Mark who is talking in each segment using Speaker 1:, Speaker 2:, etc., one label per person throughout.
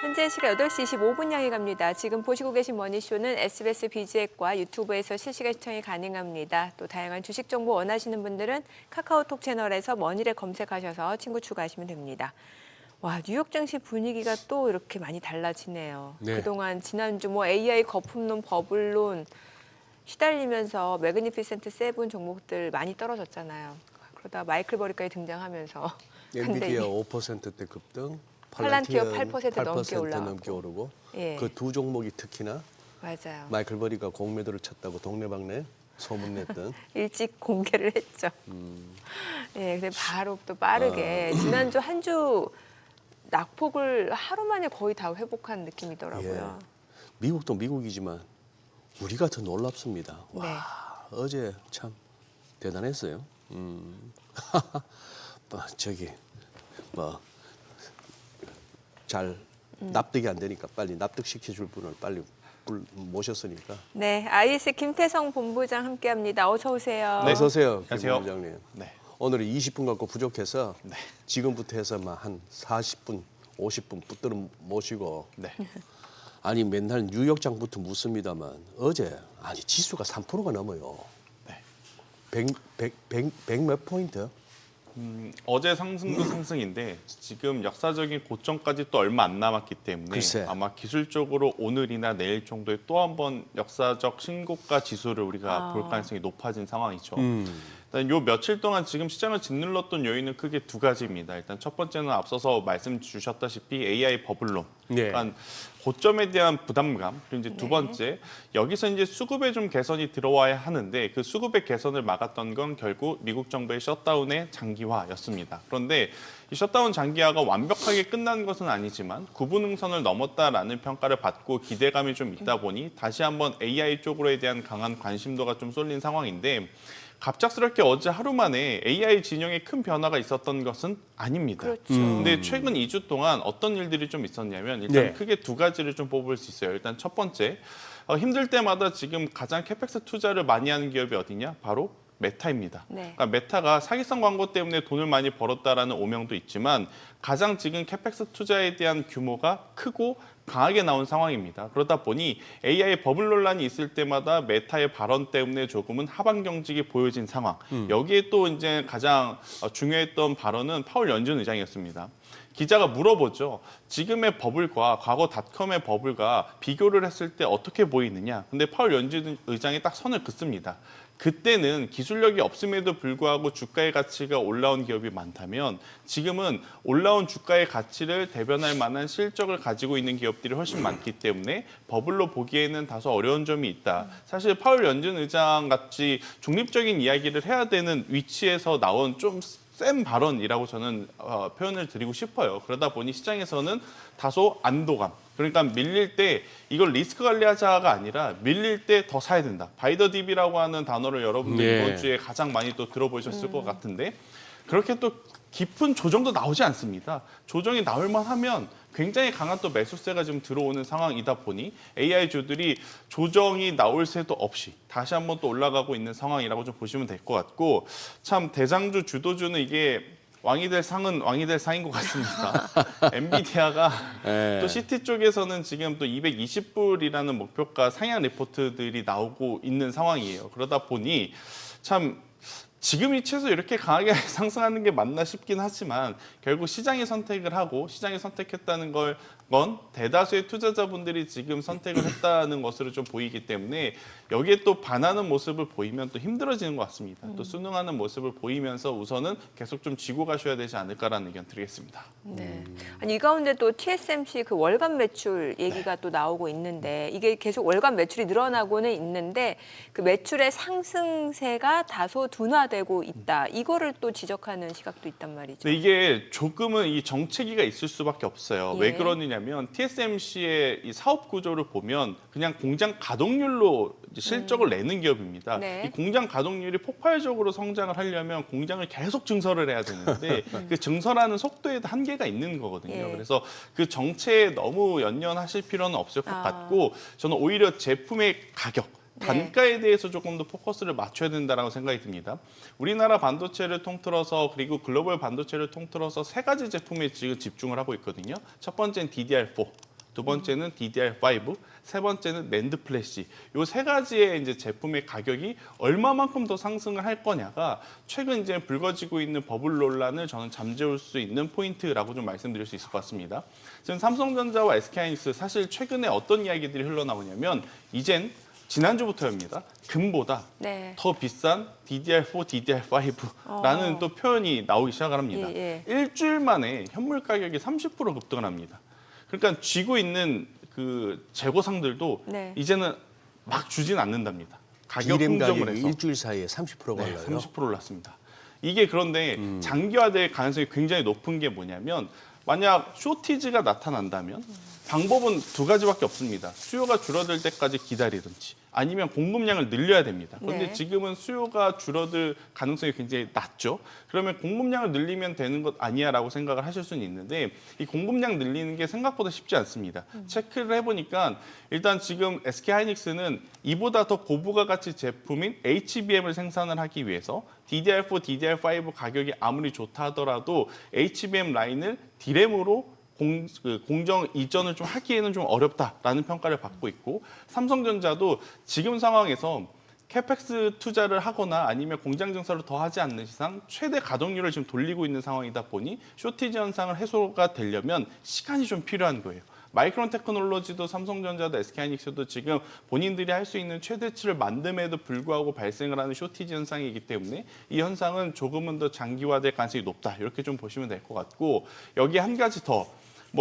Speaker 1: 현재 시각 8시 25분 향해 갑니다. 지금 보시고 계신 머니쇼는 SBS 비즈앱과 유튜브에서 실시간 시청이 가능합니다. 또 다양한 주식 정보 원하시는 분들은 카카오톡 채널에서 머니를 검색하셔서 친구 추가하시면 됩니다. 와, 뉴욕 증시 분위기가 또 이렇게 많이 달라지네요.
Speaker 2: 네.
Speaker 1: 그동안 지난주 AI 거품론, 버블론 시달리면서 매그니피센트 세븐 종목들 많이 떨어졌잖아요. 그러다 마이클 버리까지 등장하면서
Speaker 2: 엔비디아 5%대 급등,
Speaker 1: 팔란티어 8% 넘게
Speaker 2: 8%
Speaker 1: 올라가고.
Speaker 2: 넘게 오르고
Speaker 1: 예.
Speaker 2: 그 두 종목이 특히나
Speaker 1: 맞아요.
Speaker 2: 마이클 버리가 공매도를 쳤다고 동네방네 소문냈던
Speaker 1: 일찍 공개를 했죠. 예, 근데 바로 또 빠르게 지난주 한 주 낙폭을 하루 만에 거의 다 회복한 느낌이더라고요.
Speaker 2: 미국도 미국이지만 우리가 더 놀랍습니다.
Speaker 1: 네.
Speaker 2: 와, 어제 참 대단했어요. 저기 잘 납득이 안 되니까 빨리 납득시켜줄 분을 빨리 모셨으니까.
Speaker 1: 네, IS 김태성 본부장 함께합니다. 어서 오세요.
Speaker 2: 네. 어서 오세요, 김
Speaker 3: 안녕하세요.
Speaker 2: 부장님.
Speaker 3: 네.
Speaker 2: 오늘은 20분 갖고 부족해서
Speaker 3: 네.
Speaker 2: 지금부터 해서만 한 40분, 50분 붙들어 모시고
Speaker 3: 네.
Speaker 2: 아니 맨날 뉴욕장부터 묻습니다만 어제 아니 지수가 3%가 넘어요.
Speaker 3: 네.
Speaker 2: 100 몇 포인트?
Speaker 3: 어제 상승도 상승인데 지금 역사적인 고점까지 또 얼마 안 남았기 때문에
Speaker 2: 글쎄.
Speaker 3: 아마 기술적으로 오늘이나 내일 정도에 또 한 번 역사적 신고가 지수를 우리가 볼 가능성이 높아진 상황이죠. 일단 요 며칠 동안 지금 시장을 짓눌렀던 요인은 크게 두 가지입니다. 일단 첫 번째는 앞서서 말씀 주셨다시피 AI 버블론,
Speaker 2: 네.
Speaker 3: 그러니까 고점에 대한 부담감. 그리고 이제 두 번째, 여기서 이제 수급에 좀 개선이 들어와야 하는데 그 수급의 개선을 막았던 건 결국 미국 정부의 셧다운의 장기화였습니다. 그런데 이 셧다운 장기화가 완벽하게 끝난 것은 아니지만 구분응선을 넘었다라는 평가를 받고 기대감이 좀 있다 보니 다시 한번 AI 쪽으로에 대한 강한 관심도가 좀 쏠린 상황인데 갑작스럽게 어제 하루 만에 AI 진영에 큰 변화가 있었던 것은 아닙니다.
Speaker 1: 그렇죠.
Speaker 3: 근데 최근 2주 동안 어떤 일들이 좀 있었냐면 일단
Speaker 2: 네.
Speaker 3: 크게 두 가지를 좀 뽑을 수 있어요. 일단 첫 번째, 힘들 때마다 지금 가장 캐펙스 투자를 많이 하는 기업이 어디냐? 바로 메타입니다.
Speaker 1: 네.
Speaker 3: 그러니까 메타가 사기성 광고 때문에 돈을 많이 벌었다라는 오명도 있지만 가장 지금 캐펙스 투자에 대한 규모가 크고 강하게 나온 상황입니다. 그러다 보니 AI 버블 논란이 있을 때마다 메타의 발언 때문에 조금은 하방 경직이 보여진 상황. 여기에 또 이제 가장 중요했던 발언은 파월 연준 의장이었습니다. 기자가 물어보죠. 지금의 버블과 과거 닷컴의 버블과 비교를 했을 때 어떻게 보이느냐. 근데 파월 연준 의장이 딱 선을 긋습니다. 그때는 기술력이 없음에도 불구하고 주가의 가치가 올라온 기업이 많다면 지금은 올라온 주가의 가치를 대변할 만한 실적을 가지고 있는 기업들이 훨씬 많기 때문에 버블로 보기에는 다소 어려운 점이 있다. 사실 파월 연준 의장 같이 중립적인 이야기를 해야 되는 위치에서 나온 좀 센 발언이라고 저는 표현을 드리고 싶어요. 그러다 보니 시장에서는 다소 안도감. 그러니까 밀릴 때 이걸 리스크 관리하자가 아니라 밀릴 때 더 사야 된다. 바이더 딥이라고 하는 단어를 여러분들
Speaker 2: 네.
Speaker 3: 이번 주에 가장 많이 또 들어보셨을 것 같은데 그렇게 또 깊은 조정도 나오지 않습니다. 조정이 나올 만하면 굉장히 강한 또 매수세가 지금 들어오는 상황이다 보니 AI주들이 조정이 나올 새도 없이 다시 한번 또 올라가고 있는 상황이라고 좀 보시면 될 것 같고 참 대장주 주도주는 이게 왕이 될 상은 왕이 될 상인 것 같습니다. 엔비디아가
Speaker 2: 네.
Speaker 3: 또 CT 쪽에서는 지금 또 220불이라는 목표가 상향 리포트들이 나오고 있는 상황이에요. 그러다 보니 참 지금 위치에서 이렇게 강하게 상승하는 게 맞나 싶긴 하지만 결국 시장이 선택을 하고 시장이 선택했다는 건 대다수의 투자자분들이 지금 선택을 했다는 것으로 좀 보이기 때문에 여기에 또 반하는 모습을 보이면 또 힘들어지는 것 같습니다. 또 순응하는 모습을 보이면서 우선은 계속 좀 쥐고 가셔야 되지 않을까라는 의견 드리겠습니다.
Speaker 1: 네. 아니, 이 가운데 또 TSMC 그 월간 매출 얘기가 또 나오고 있는데 이게 계속 월간 매출이 늘어나고는 있는데 그 매출의 상승세가 다소 둔화되고 있다. 이거를 또 지적하는 시각도 있단 말이죠.
Speaker 3: 근데 이게 조금은 이 정체기가 있을 수밖에 없어요.
Speaker 1: 예.
Speaker 3: 왜 그러느냐면 TSMC의 이 사업 구조를 보면 그냥 공장 가동률로 이제 실적을 내는 기업입니다.
Speaker 1: 네.
Speaker 3: 이 공장 가동률이 폭발적으로 성장을 하려면 공장을 계속 증설을 해야 되는데 그 증설하는 속도에도 한계가 있는 거거든요.
Speaker 1: 예.
Speaker 3: 그래서 그 정체에 너무 연연하실 필요는 없을 것
Speaker 1: 아.
Speaker 3: 같고 저는 오히려 제품의 가격 단가에 대해서 조금 더 포커스를 맞춰야 된다고 생각이 듭니다. 우리나라 반도체를 통틀어서 그리고 글로벌 반도체를 통틀어서 세 가지 제품에 지금 집중을 하고 있거든요. 첫 번째는 DDR4. 두 번째는 DDR5, 세 번째는 낸드 플래시. 요 세 가지의 이제 제품의 가격이 얼마만큼 더 상승을 할 거냐가 최근 이제 불거지고 있는 버블 논란을 저는 잠재울 수 있는 포인트라고 좀 말씀드릴 수 있을 것 같습니다. 지금 삼성전자와 SK하이닉스 사실 최근에 어떤 이야기들이 흘러나오냐면 이젠 지난주부터입니다. 금보다
Speaker 1: 네.
Speaker 3: 더 비싼 DDR4, DDR5라는 또 표현이 나오기 시작을 합니다.
Speaker 1: 예,
Speaker 3: 일주일 만에 현물 가격이 30% 급등을 합니다. 그러니까 쥐고 있는 그 재고상들도
Speaker 1: 네.
Speaker 3: 이제는 막 주진 않는답니다. 가격
Speaker 2: 디램
Speaker 3: 흥정을
Speaker 2: 가격이
Speaker 3: 해서
Speaker 2: 일주일 사이에 30%가
Speaker 3: 네,
Speaker 2: 올라요.
Speaker 3: 30% 올랐습니다. 이게 그런데 장기화될 가능성이 굉장히 높은 게 뭐냐면 만약 쇼티지가 나타난다면 방법은 두 가지밖에 없습니다. 수요가 줄어들 때까지 기다리든지 아니면 공급량을 늘려야 됩니다. 그런데
Speaker 1: 네.
Speaker 3: 지금은 수요가 줄어들 가능성이 굉장히 낮죠. 그러면 공급량을 늘리면 되는 것 아니야라고 생각을 하실 수는 있는데 이 공급량 늘리는 게 생각보다 쉽지 않습니다. 체크를 해보니까 일단 지금 SK하이닉스는 이보다 더 고부가 가치 제품인 HBM을 생산을 하기 위해서 DDR4, DDR5 가격이 아무리 좋다 하더라도 HBM 라인을 디램으로 공정 이전을 좀 하기에는 좀 어렵다라는 평가를 받고 있고 삼성전자도 지금 상황에서 캐펙스 투자를 하거나 아니면 공장 증설을 더 하지 않는 이상 최대 가동률을 지금 돌리고 있는 상황이다 보니 쇼티지 현상을 해소가 되려면 시간이 좀 필요한 거예요. 마이크론 테크놀로지도 삼성전자도 SK하이닉스도 지금 본인들이 할 수 있는 최대치를 만듦에도 불구하고 발생을 하는 쇼티지 현상이기 때문에 이 현상은 조금은 더 장기화될 가능성이 높다. 이렇게 좀 보시면 될 것 같고 여기 한 가지 더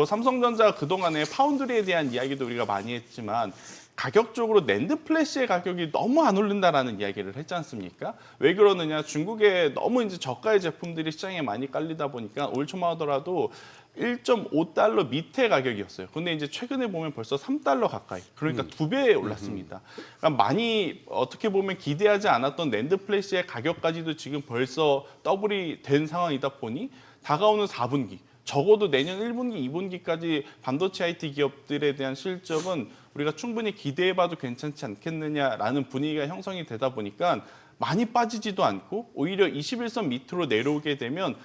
Speaker 3: 삼성전자 그동안에 파운드리에 대한 이야기도 우리가 많이 했지만 가격적으로 낸드 플래시의 가격이 너무 안 오른다라는 이야기를 했지 않습니까? 왜 그러느냐? 중국에 너무 이제 저가의 제품들이 시장에 많이 깔리다 보니까 올 초만 하더라도 1.5달러 밑에 가격이었어요. 근데 이제 최근에 보면 벌써 3달러 가까이. 그러니까 2배 올랐습니다. 그러니까 많이 어떻게 보면 기대하지 않았던 낸드 플래시의 가격까지도 지금 벌써 더블이 된 상황이다 보니 다가오는 4분기 적어도 내년 1분기, 2분기까지 반도체 IT 기업들에 대한 실적은 우리가 충분히 기대해봐도 괜찮지 않겠느냐라는 분위기가 형성이 되다 보니까 많이 빠지지도 않고 오히려 21선 밑으로 내려오게 되면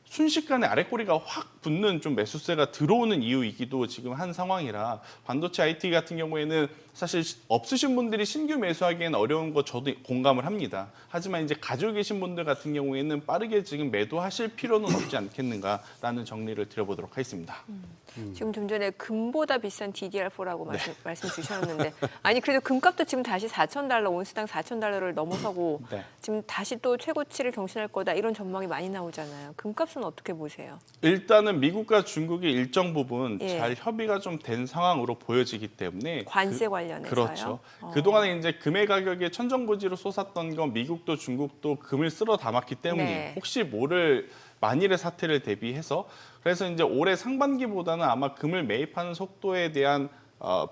Speaker 3: 순식간에 아랫꼬리가 확 붙는 좀 매수세가 들어오는 이유이기도 지금 한 상황이라 반도체 IT 같은 경우에는 사실 없으신 분들이 신규 매수하기에는 어려운 거 저도 공감을 합니다. 하지만 이제 가지고 계신 분들 같은 경우에는 빠르게 지금 매도하실 필요는 없지 않겠는가라는 정리를 드려보도록 하겠습니다.
Speaker 1: 지금 좀 전에 금보다 비싼 DDR4라고 말씀 주셨는데 아니 그래도 금값도 지금 다시 4,000달러, 온스당 4,000달러를 넘어서고
Speaker 3: 네.
Speaker 1: 지금 다시 또 최고치를 경신할 거다 이런 전망이 많이 나오잖아요. 금값은 어떻게 보세요?
Speaker 3: 일단은 미국과 중국이 일정 부분
Speaker 1: 예.
Speaker 3: 잘 협의가 좀 된 상황으로 보여지기 때문에
Speaker 1: 관세 관련해서요?
Speaker 3: 그렇죠. 그동안에 이제 금의 가격이 천정부지로 솟았던 건 미국도 중국도 금을 쓸어 담았기 때문에
Speaker 1: 네.
Speaker 3: 혹시 모를 만일의 사태를 대비해서 그래서 이제 올해 상반기보다는 아마 금을 매입하는 속도에 대한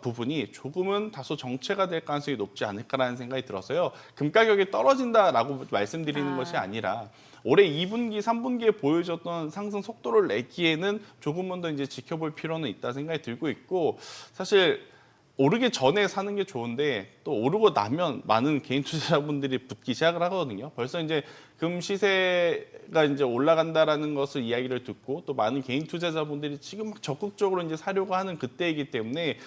Speaker 3: 부분이 조금은 다소 정체가 될 가능성이 높지 않을까라는 생각이 들어서요. 금 가격이 떨어진다라고 말씀드리는 것이 아니라 올해 2분기, 3분기에 보여줬던 상승 속도를 내기에는 조금은 더 이제 지켜볼 필요는 있다 생각이 들고 있고 사실 오르기 전에 사는 게 좋은데 또 오르고 나면 많은 개인 투자자분들이 붙기 시작을 하거든요. 벌써 이제 금 시세가 이제 올라간다라는 것을 이야기를 듣고 또 많은 개인 투자자분들이 지금 막 적극적으로 이제 사려고 하는 그때이기 때문에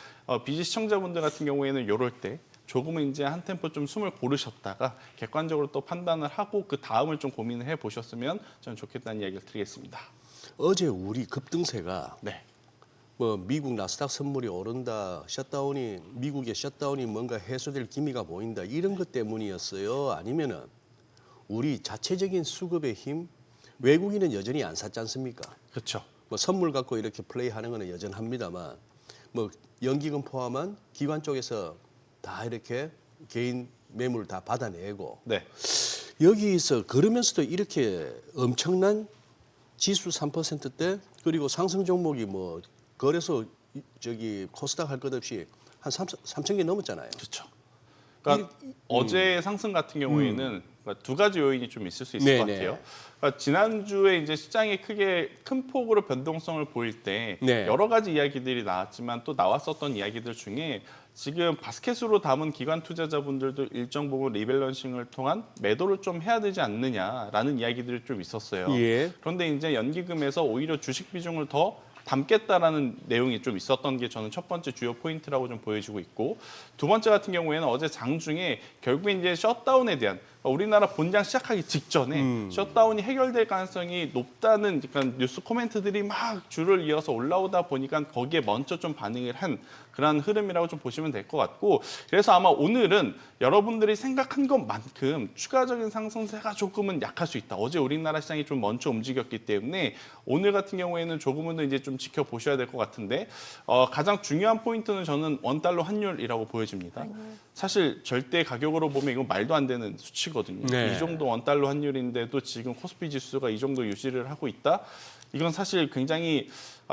Speaker 3: BG 시청자분들 같은 경우에는 이럴 때 조금은 이제 한 템포 좀 숨을 고르셨다가 객관적으로 또 판단을 하고 그 다음을 좀 고민을 해 보셨으면 저는 좋겠다는 이야기를 드리겠습니다.
Speaker 2: 어제 우리 급등세가
Speaker 3: 네.
Speaker 2: 미국 나스닥 선물이 오른다, 미국의 셧다운이 뭔가 해소될 기미가 보인다 이런 것 때문이었어요. 아니면은 우리 자체적인 수급의 힘, 외국인은 여전히 안 샀지 않습니까?
Speaker 3: 그렇죠.
Speaker 2: 선물 갖고 이렇게 플레이하는 거는 여전합니다만, 연기금 포함한 기관 쪽에서 다 이렇게 개인 매물 다 받아내고
Speaker 3: 네.
Speaker 2: 여기서 그러면서도 이렇게 엄청난 지수 3%대 그리고 상승 종목이 거래소 코스닥 할 것 없이 한 3천 개 넘었잖아요.
Speaker 3: 그렇죠. 그러니까 어제 상승 같은 경우에는 두 가지 요인이 좀 있을 수 있을 것
Speaker 2: 네네.
Speaker 3: 같아요. 그러니까 지난주에 이제 시장이 큰 폭으로 변동성을 보일 때
Speaker 2: 네.
Speaker 3: 여러 가지 이야기들이 나왔지만 또 나왔었던 이야기들 중에 지금 바스켓으로 담은 기관 투자자분들도 일정 부분 리밸런싱을 통한 매도를 좀 해야 되지 않느냐라는 이야기들이 좀 있었어요.
Speaker 2: 예.
Speaker 3: 그런데 이제 연기금에서 오히려 주식 비중을 더 담겠다라는 내용이 좀 있었던 게 저는 첫 번째 주요 포인트라고 좀 보여지고 있고, 두 번째 같은 경우에는 어제 장중에 결국에 이제 셧다운에 대한 우리나라 본장 시작하기 직전에 셧다운이 해결될 가능성이 높다는 약간 뉴스 코멘트들이 막 줄을 이어서 올라오다 보니까 거기에 먼저 좀 반응을 한 그런 흐름이라고 좀 보시면 될 것 같고, 그래서 아마 오늘은 여러분들이 생각한 것만큼 추가적인 상승세가 조금은 약할 수 있다. 어제 우리나라 시장이 좀 먼저 움직였기 때문에 오늘 같은 경우에는 조금은 더 이제 좀 지켜보셔야 될 것 같은데, 가장 중요한 포인트는 저는 원달러 환율이라고 보여집니다. 사실 절대 가격으로 보면 이건 말도 안 되는 수치거든요.
Speaker 2: 네.
Speaker 3: 이 정도 원달러 환율인데도 지금 코스피 지수가 이 정도 유지를 하고 있다. 이건 사실 굉장히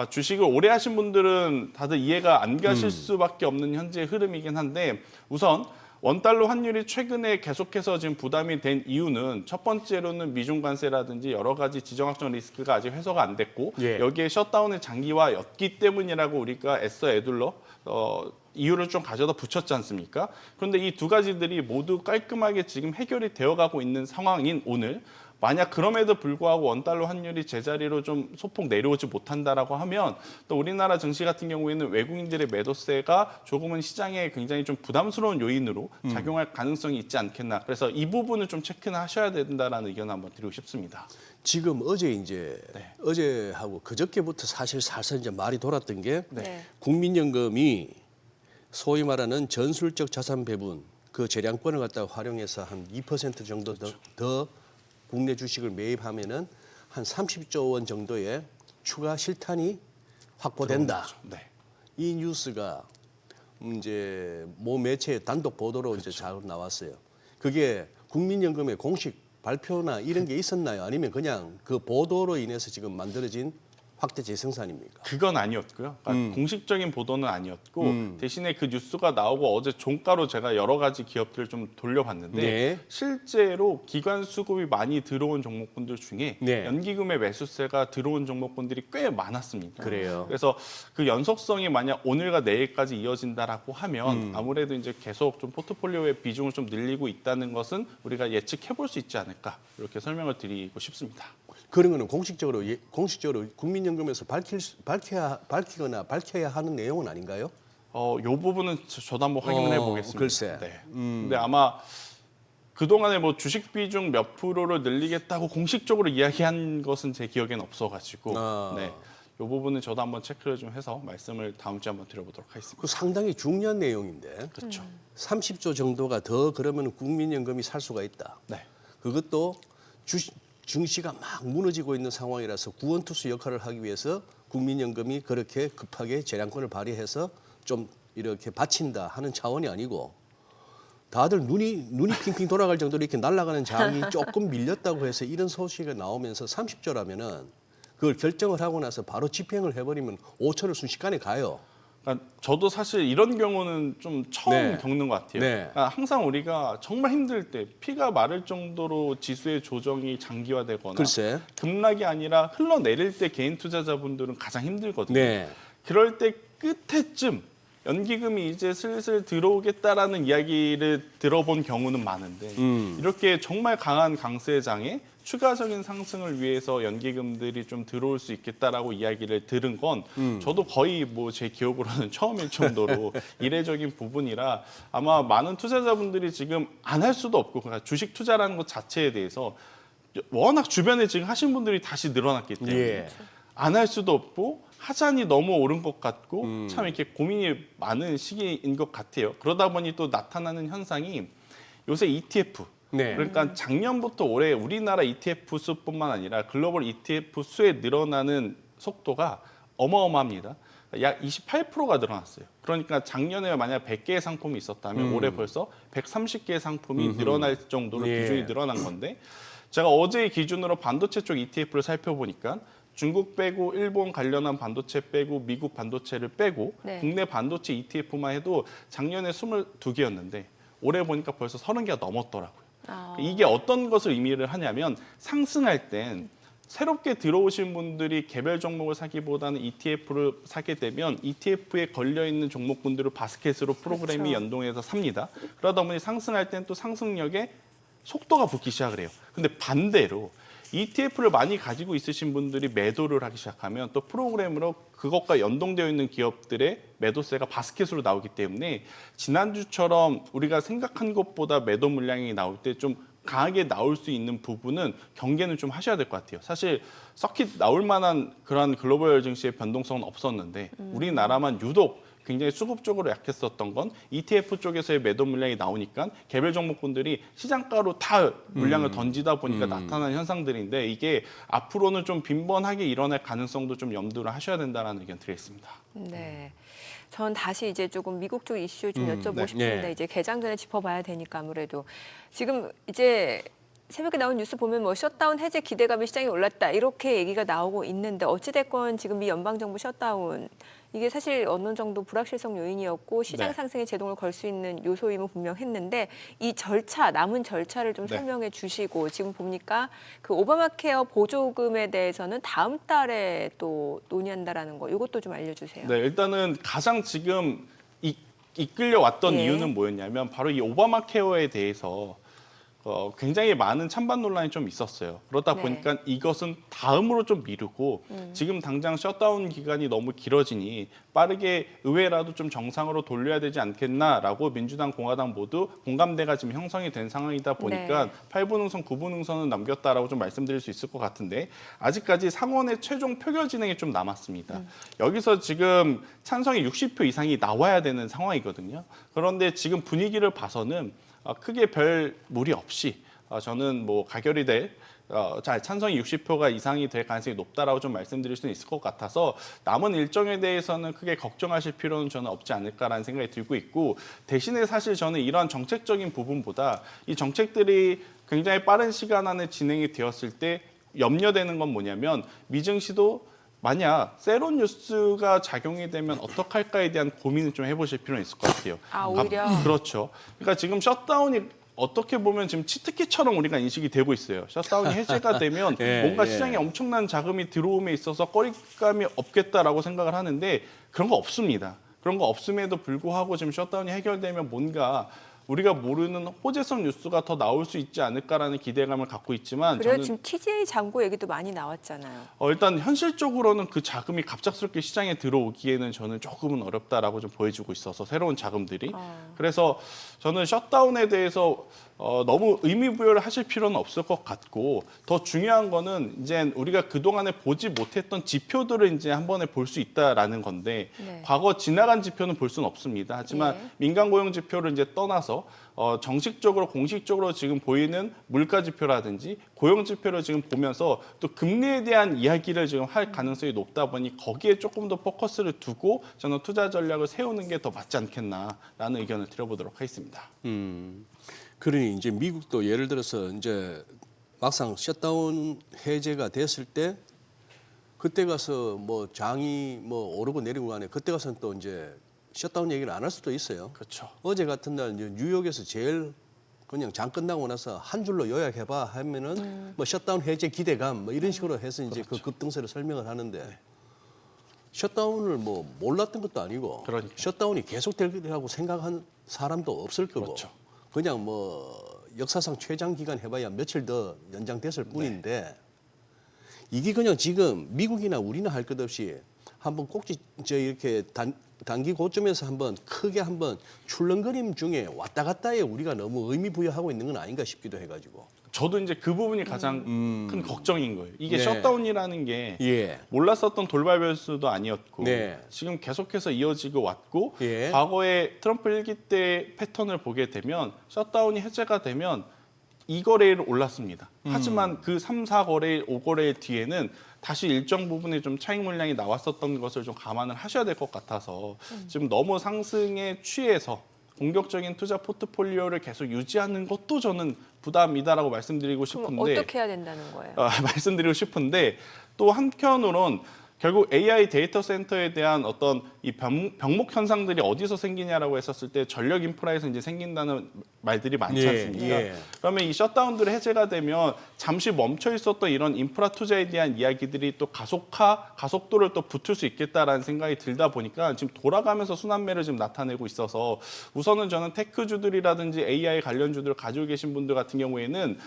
Speaker 3: 주식을 오래 하신 분들은 다들 이해가 안 가실 수밖에 없는 현재의 흐름이긴 한데, 우선 원달러 환율이 최근에 계속해서 지금 부담이 된 이유는 첫 번째로는 미중 관세라든지 여러 가지 지정학적 리스크가 아직 해소가 안 됐고,
Speaker 2: 예.
Speaker 3: 여기에 셧다운의 장기화였기 때문이라고 우리가 애써 애둘러 이유를 좀 가져다 붙였지 않습니까? 그런데 이 두 가지들이 모두 깔끔하게 지금 해결이 되어가고 있는 상황인 오늘, 만약 그럼에도 불구하고 원달러 환율이 제자리로 좀 소폭 내려오지 못한다라고 하면 또 우리나라 증시 같은 경우에는 외국인들의 매도세가 조금은 시장에 굉장히 좀 부담스러운 요인으로 작용할 가능성이 있지 않겠나. 그래서 이 부분을 좀 체크는 하셔야 된다라는 의견을 한번 드리고 싶습니다.
Speaker 2: 지금 어제 이제
Speaker 3: 네.
Speaker 2: 어제하고 그저께부터 사실 살살 이제 말이 돌았던 게
Speaker 1: 네.
Speaker 2: 국민연금이 소위 말하는 전술적 자산 배분 그 재량권을 갖다 활용해서 한 2% 정도 더 국내 주식을 매입하면은 한 30조 원 정도의 추가 실탄이 확보된다.
Speaker 3: 네.
Speaker 2: 이 뉴스가 이제 모 매체의 단독 보도로 이제 잘 나왔어요. 그게 국민연금의 공식 발표나 이런 게 있었나요? 아니면 그냥 그 보도로 인해서 지금 만들어진 확대 재생산입니까?
Speaker 3: 그건 아니었고요. 그러니까 공식적인 보도는 아니었고 대신에 그 뉴스가 나오고 어제 종가로 제가 여러 가지 기업들을 좀 돌려봤는데
Speaker 2: 네.
Speaker 3: 실제로 기관 수급이 많이 들어온 종목군들 중에
Speaker 2: 네.
Speaker 3: 연기금의 매수세가 들어온 종목군들이 꽤 많았습니다.
Speaker 2: 그래요.
Speaker 3: 그래서 그 연속성이 만약 오늘과 내일까지 이어진다라고 하면 아무래도 이제 계속 좀 포트폴리오의 비중을 좀 늘리고 있다는 것은 우리가 예측해 볼 수 있지 않을까, 이렇게 설명을 드리고 싶습니다.
Speaker 2: 그런 거는 공식적으로 국민연금에서 밝히거나 밝혀야 하는 내용은 아닌가요?
Speaker 3: 요 부분은 저도 한번 확인을 해보겠습니다.
Speaker 2: 글쎄.
Speaker 3: 네. 근데 아마 그동안에 뭐 주식 비중 몇 프로를 늘리겠다고 공식적으로 이야기한 것은 제 기억에는 없어가지고, 네. 요 부분은 저도 한번 체크를 좀 해서 말씀을 다음 주에 한번 드려보도록 하겠습니다.
Speaker 2: 그 상당히 중요한 내용인데
Speaker 3: 그렇죠.
Speaker 2: 30조 정도가 더 그러면 국민연금이 살 수가 있다.
Speaker 3: 네.
Speaker 2: 그것도 증시가 막 무너지고 있는 상황이라서 구원투수 역할을 하기 위해서 국민연금이 그렇게 급하게 재량권을 발휘해서 좀 이렇게 바친다 하는 차원이 아니고, 다들 눈이 핑핑 돌아갈 정도로 이렇게 날아가는 장이 조금 밀렸다고 해서 이런 소식이 나오면서 30조라면은 그걸 결정을 하고 나서 바로 집행을 해버리면 5천을 순식간에 가요.
Speaker 3: 그러니까 저도 사실 이런 경우는 좀 처음
Speaker 2: 네.
Speaker 3: 겪는 것 같아요.
Speaker 2: 네.
Speaker 3: 그러니까 항상 우리가 정말 힘들 때 피가 마를 정도로 지수의 조정이 장기화되거나
Speaker 2: 글쎄.
Speaker 3: 급락이 아니라 흘러내릴 때 개인 투자자분들은 가장 힘들거든요.
Speaker 2: 네.
Speaker 3: 그럴 때 끝에쯤 연기금이 이제 슬슬 들어오겠다라는 이야기를 들어본 경우는 많은데 이렇게 정말 강한 강세장에 추가적인 상승을 위해서 연기금들이 좀 들어올 수 있겠다라고 이야기를 들은 건 저도 거의 뭐 제 기억으로는 처음일 정도로 이례적인 부분이라 아마 많은 투자자분들이 지금 안 할 수도 없고, 그러니까 주식 투자라는 것 자체에 대해서 워낙 주변에 지금 하신 분들이 다시 늘어났기 때문에
Speaker 2: 예.
Speaker 3: 안 할 수도 없고 하잔이 너무 오른 것 같고 참 이렇게 고민이 많은 시기인 것 같아요. 그러다 보니 또 나타나는 현상이 요새 ETF,
Speaker 2: 네.
Speaker 3: 그러니까 작년부터 올해 우리나라 ETF 수뿐만 아니라 글로벌 ETF 수의 늘어나는 속도가 어마어마합니다. 약 28%가 늘어났어요. 그러니까 작년에 만약 100개의 상품이 있었다면 올해 벌써 130개의 상품이 늘어날 정도로
Speaker 2: 예.
Speaker 3: 비중이 늘어난 건데, 제가 어제 기준으로 반도체 쪽 ETF를 살펴보니까 중국 빼고 일본 관련한 반도체 빼고 미국 반도체를 빼고
Speaker 1: 네.
Speaker 3: 국내 반도체 ETF만 해도 작년에 22개였는데 올해 보니까 벌써 30개가 넘었더라고요. 이게 어떤 것을 의미를 하냐면 상승할 땐 새롭게 들어오신 분들이 개별 종목을 사기보다는 ETF를 사게 되면 ETF에 걸려있는 종목군들을 바스켓으로 프로그램이
Speaker 1: 그렇죠.
Speaker 3: 연동해서 삽니다. 그러다 보니 상승할 땐 또 상승력에 속도가 붙기 시작을 해요. 근데 반대로 ETF를 많이 가지고 있으신 분들이 매도를 하기 시작하면 또 프로그램으로 그것과 연동되어 있는 기업들의 매도세가 바스켓으로 나오기 때문에 지난주처럼 우리가 생각한 것보다 매도 물량이 나올 때 좀 강하게 나올 수 있는 부분은 경계는 좀 하셔야 될 것 같아요. 사실 서킷 나올 만한 그런 글로벌 증시의 변동성은 없었는데 우리나라만 유독 굉장히 수급적으로 약했었던 건 ETF 쪽에서의 매도 물량이 나오니까 개별 종목군들이 시장가로 다 물량을 던지다 보니까 나타난 현상들인데 이게 앞으로는 좀 빈번하게 일어날 가능성도 좀 염두를 하셔야 된다는 의견 드리겠습니다.
Speaker 1: 네. 전 다시 이제 조금 미국 쪽 이슈 좀 여쭤보고
Speaker 2: 네.
Speaker 1: 싶은데
Speaker 2: 네.
Speaker 1: 이제 개장 전에 짚어봐야 되니까 아무래도 지금 이제 새벽에 나온 뉴스 보면 뭐 셧다운 해제 기대감이 시장에 올랐다 이렇게 얘기가 나오고 있는데 어찌됐건 지금 미 연방정부 셧다운 이게 사실 어느 정도 불확실성 요인이었고 시장
Speaker 3: 네.
Speaker 1: 상승에 제동을 걸 수 있는 요소임은 분명했는데 이 절차 남은 절차를 좀
Speaker 3: 네.
Speaker 1: 설명해 주시고 지금 보니까 그 오바마 케어 보조금에 대해서는 다음 달에 또 논의한다라는 거 이것도 좀 알려주세요.
Speaker 3: 네, 일단은 가장 지금 이끌려 왔던
Speaker 1: 예.
Speaker 3: 이유는 뭐였냐면 바로 이 오바마 케어에 대해서 굉장히 많은 찬반 논란이 좀 있었어요. 그러다
Speaker 1: 네.
Speaker 3: 보니까 이것은 다음으로 좀 미루고 지금 당장 셧다운 기간이 너무 길어지니 빠르게 의회라도 좀 정상으로 돌려야 되지 않겠나라고 민주당, 공화당 모두 공감대가 지금 형성이 된 상황이다 보니까
Speaker 1: 네.
Speaker 3: 8분 응선, 9분 응선은 남겼다라고 좀 말씀드릴 수 있을 것 같은데 아직까지 상원의 최종 표결 진행이 좀 남았습니다. 여기서 지금 찬성이 60표 이상이 나와야 되는 상황이거든요. 그런데 지금 분위기를 봐서는 크게 별 무리 없이 저는 뭐 가결이 될 찬성이 60표가 이상이 될 가능성이 높다라고 좀 말씀드릴 수는 있을 것 같아서 남은 일정에 대해서는 크게 걱정하실 필요는 저는 없지 않을까라는 생각이 들고 있고 대신에 사실 저는 이런 정책적인 부분보다 이 정책들이 굉장히 빠른 시간 안에 진행이 되었을 때 염려되는 건 뭐냐면 미증시도 만약 세론 뉴스가 작용이 되면 어떡할까에 대한 고민을 좀 해보실 필요는 있을 것 같아요.
Speaker 1: 아, 오히려?
Speaker 3: 그렇죠. 그러니까 지금 셧다운이 어떻게 보면 지금 치트키처럼 우리가 인식이 되고 있어요. 셧다운이 해제가 되면
Speaker 2: 예,
Speaker 3: 뭔가
Speaker 2: 예.
Speaker 3: 시장에 엄청난 자금이 들어옴에 있어서 꺼리감이 없겠다라고 생각을 하는데 그런 거 없습니다. 그런 거 없음에도 불구하고 지금 셧다운이 해결되면 뭔가 우리가 모르는 호재성 뉴스가 더 나올 수 있지 않을까라는 기대감을 갖고 있지만
Speaker 1: 그래요.
Speaker 3: 저는
Speaker 1: 지금 TGA 잔고 얘기도 많이 나왔잖아요.
Speaker 3: 일단 현실적으로는 그 자금이 갑작스럽게 시장에 들어오기에는 저는 조금은 어렵다라고 좀 보여주고 있어서 새로운 자금들이 그래서 저는 셧다운에 대해서 너무 의미 부여를 하실 필요는 없을 것 같고 더 중요한 거는 이제 우리가 그동안에 보지 못했던 지표들을 이제 한 번에 볼 수 있다라는 건데
Speaker 1: 네.
Speaker 3: 과거 지나간 지표는 볼 수는 없습니다. 하지만
Speaker 1: 예.
Speaker 3: 민간 고용 지표를 이제 떠나서 정식적으로 공식적으로 지금 보이는 물가 지표라든지 고용 지표를 지금 보면서 또 금리에 대한 이야기를 지금 할 가능성이 높다 보니 거기에 조금 더 포커스를 두고 저는 투자 전략을 세우는 게 더 맞지 않겠나라는 의견을 드려보도록 하겠습니다.
Speaker 2: 그러니 이제 미국도 예를 들어서 이제 막상 셧다운 해제가 됐을 때 그때 가서 뭐 장이 뭐 오르고 내리고 간에 그때 가서는 또 이제 셧다운 얘기를 안 할 수도 있어요.
Speaker 3: 그렇죠.
Speaker 2: 어제 같은 날 이제 뉴욕에서 제일 그냥 장 끝나고 나서 한 줄로 요약해봐 하면은 뭐 셧다운 해제 기대감 뭐 이런 식으로 해서 이제 그 급등세를 설명을 하는데 셧다운을 뭐 몰랐던 것도 아니고
Speaker 3: 그러니까요.
Speaker 2: 셧다운이 계속될 거라고 생각한 사람도 없을 거고
Speaker 3: 그렇죠.
Speaker 2: 그냥 뭐 역사상 최장 기간 해봐야 며칠 더 연장됐을 뿐인데 이게 그냥 지금 미국이나 우리나 할 것 없이 한번 꼭지 저 이렇게 단기 고점에서 한번 크게 한번 출렁거림 중에 왔다 갔다에 우리가 너무 의미 부여하고 있는 건 아닌가 싶기도 해가지고.
Speaker 3: 저도 이제 그 부분이 가장 큰 걱정인 거예요. 이게
Speaker 2: 네.
Speaker 3: 셧다운이라는 게
Speaker 2: 예.
Speaker 3: 몰랐었던 돌발 변수도 아니었고
Speaker 2: 네.
Speaker 3: 지금 계속해서 이어지고 왔고
Speaker 2: 예.
Speaker 3: 과거에 트럼프 1기 때 패턴을 보게 되면 셧다운이 해제가 되면 2거래일 올랐습니다. 하지만 그 3, 4거래일, 5거래일 뒤에는 다시 일정 부분에 좀 차익 물량이 나왔었던 것을 좀 감안을 하셔야 될 것 같아서 지금 너무 상승에 취해서 공격적인 투자 포트폴리오를 계속 유지하는 것도 저는 부담이다라고 말씀드리고
Speaker 1: 그럼
Speaker 3: 싶은데
Speaker 1: 어떻게 해야 된다는 거예요?
Speaker 3: 말씀드리고 싶은데 또 한편으론 결국 AI 데이터 센터에 대한 어떤 이 병목 현상들이 어디서 생기냐라고 했었을 때 전력 인프라에서 이제 생긴다는 말들이 많지
Speaker 2: 예,
Speaker 3: 않습니까?
Speaker 2: 예.
Speaker 3: 그러면 이 셧다운들이 해제가 되면 잠시 멈춰 있었던 이런 인프라 투자에 대한 이야기들이 또 가속도를 또 붙을 수 있겠다라는 생각이 들다 보니까 지금 돌아가면서 순환매를 지금 나타내고 있어서 우선은 저는 테크주들이라든지 AI 관련주들을 가지고 계신 분들 같은 경우에는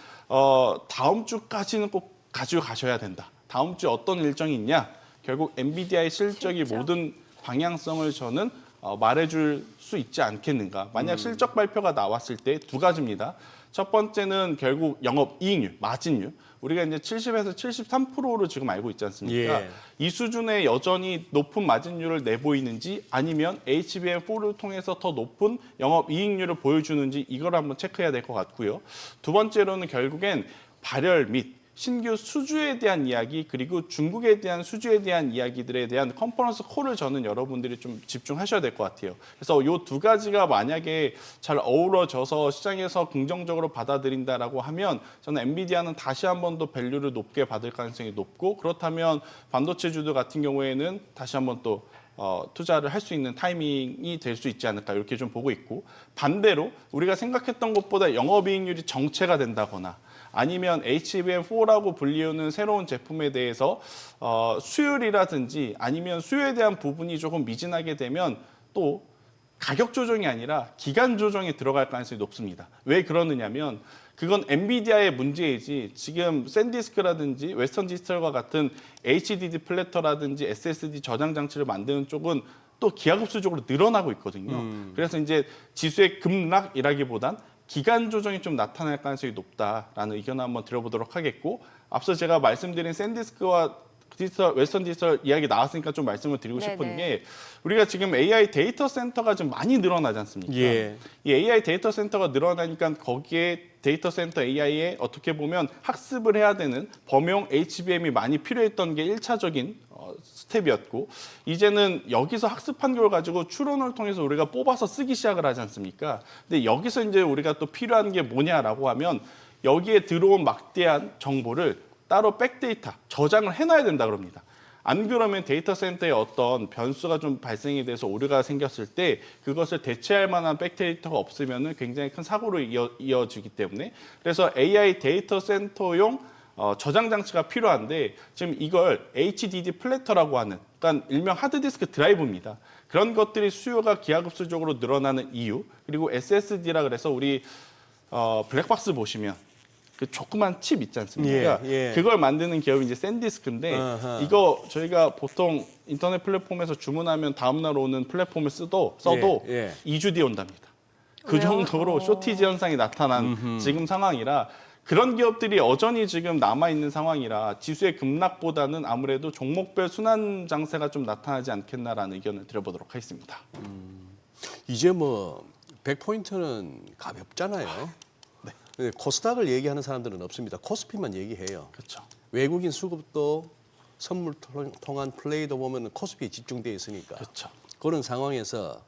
Speaker 3: 다음 주까지는 꼭 가지고 가셔야 된다. 다음 주에 어떤 일정이 있냐? 결국 엔비디아의 실적이
Speaker 1: 실적.
Speaker 3: 모든 방향성을 저는 말해줄 수 있지 않겠는가. 만약 실적 발표가 나왔을 때 두 가지입니다. 첫 번째는 결국 영업이익률, 마진율. 우리가 이제 70에서 73%로 지금 알고 있지 않습니까?
Speaker 2: 예.
Speaker 3: 이 수준에 여전히 높은 마진율을 내보이는지 아니면 HBM4를 통해서 더 높은 영업이익률을 보여주는지 이걸 한번 체크해야 될 것 같고요. 두 번째로는 결국엔 발열 및 신규 수주에 대한 이야기 그리고 중국에 대한 수주에 대한 이야기들에 대한 컨퍼런스 콜을 저는 여러분들이 좀 집중하셔야 될 것 같아요. 그래서 이 두 가지가 만약에 잘 어우러져서 시장에서 긍정적으로 받아들인다라고 하면 저는 엔비디아는 다시 한 번 더 밸류를 높게 받을 가능성이 높고 그렇다면 반도체주들 같은 경우에는 다시 한 번 또 투자를 할 수 있는 타이밍이 될 수 있지 않을까 이렇게 좀 보고 있고 반대로 우리가 생각했던 것보다 영업이익률이 정체가 된다거나 아니면 HBM4라고 불리우는 새로운 제품에 대해서 수율이라든지 아니면 수요에 대한 부분이 조금 미진하게 되면 또 가격 조정이 아니라 기간 조정에 들어갈 가능성이 높습니다. 왜 그러느냐면 그건 엔비디아의 문제이지 지금 샌디스크라든지 웨스턴 디지털과 같은 HDD 플래터라든지 SSD 저장 장치를 만드는 쪽은 또 기하급수적으로 늘어나고 있거든요. 그래서 이제 지수의 급락이라기보단 기간 조정이 좀 나타날 가능성이 높다라는 의견을 한번 드려보도록 하겠고 앞서 제가 말씀드린 샌디스크와 웨스턴 디지털 이야기 나왔으니까 좀 말씀을 드리고 싶은 게 우리가 지금 AI 데이터 센터가 좀 많이 늘어나지 않습니까?
Speaker 2: 예.
Speaker 3: 이 AI 데이터 센터가 늘어나니까 거기에 데이터 센터 AI에 어떻게 보면 학습을 해야 되는 범용 HBM이 많이 필요했던 게 1차적인 스텝이었고 이제는 여기서 학습한 걸 가지고 추론을 통해서 우리가 뽑아서 쓰기 시작을 하지 않습니까? 근데 여기서 이제 우리가 또 필요한 게 뭐냐라고 하면 여기에 들어온 막대한 정보를 따로 백데이터 저장을 해놔야 된다 그럽니다. 안 그러면 데이터 센터에 어떤 변수가 좀 발생이 돼서 오류가 생겼을 때 그것을 대체할 만한 백데이터가 없으면 굉장히 큰 사고로 이어지기 때문에 그래서 AI 데이터 센터용 저장 장치가 필요한데 지금 이걸 HDD 플래터라고 하는 그러니까 일명 하드디스크 드라이브입니다. 그런 것들이 수요가 기하급수적으로 늘어나는 이유 그리고 SSD라 그래서 우리 블랙박스 보시면 그 조그만 칩 있지 않습니까?
Speaker 2: 예, 예.
Speaker 3: 그걸 만드는 기업이 이제 샌디스크인데
Speaker 2: 아하.
Speaker 3: 이거 저희가 보통 인터넷 플랫폼에서 주문하면 다음 날 오는 플랫폼을 써도
Speaker 2: 예.
Speaker 3: 2주 뒤에 온답니다. 그
Speaker 1: 왜요?
Speaker 3: 정도로 쇼티지 현상이 나타난 지금 상황이라 그런 기업들이 여전히 지금 남아 있는 상황이라 지수의 급락보다는 아무래도 종목별 순환 장세가 좀 나타나지 않겠나라는 의견을 드려보도록 하겠습니다.
Speaker 2: 이제 뭐 100포인트는 가볍잖아요. 네. 코스닥을 얘기하는 사람들은 없습니다. 코스피만 얘기해요.
Speaker 3: 그렇죠.
Speaker 2: 외국인 수급도 선물 통한 플레이도 보면 코스피에 집중돼 있으니까.
Speaker 3: 그렇죠.
Speaker 2: 그런 상황에서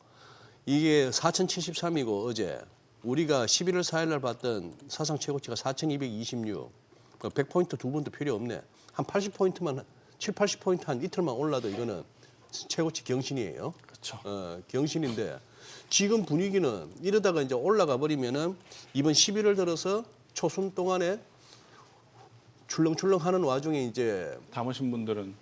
Speaker 2: 이게 4,073이고 어제 우리가 11월 4일 날 봤던 사상 최고치가 4,226. 100포인트 두 번도 필요 없네. 한 80포인트만 7, 80포인트 한 이틀만 올라도 이거는 최고치 경신이에요.
Speaker 3: 그렇죠.
Speaker 2: 경신인데 지금 분위기는 이러다가 이제 올라가 버리면은 이번 11월 들어서 초순 동안에 출렁출렁 하는 와중에 이제
Speaker 3: 담으신 분들은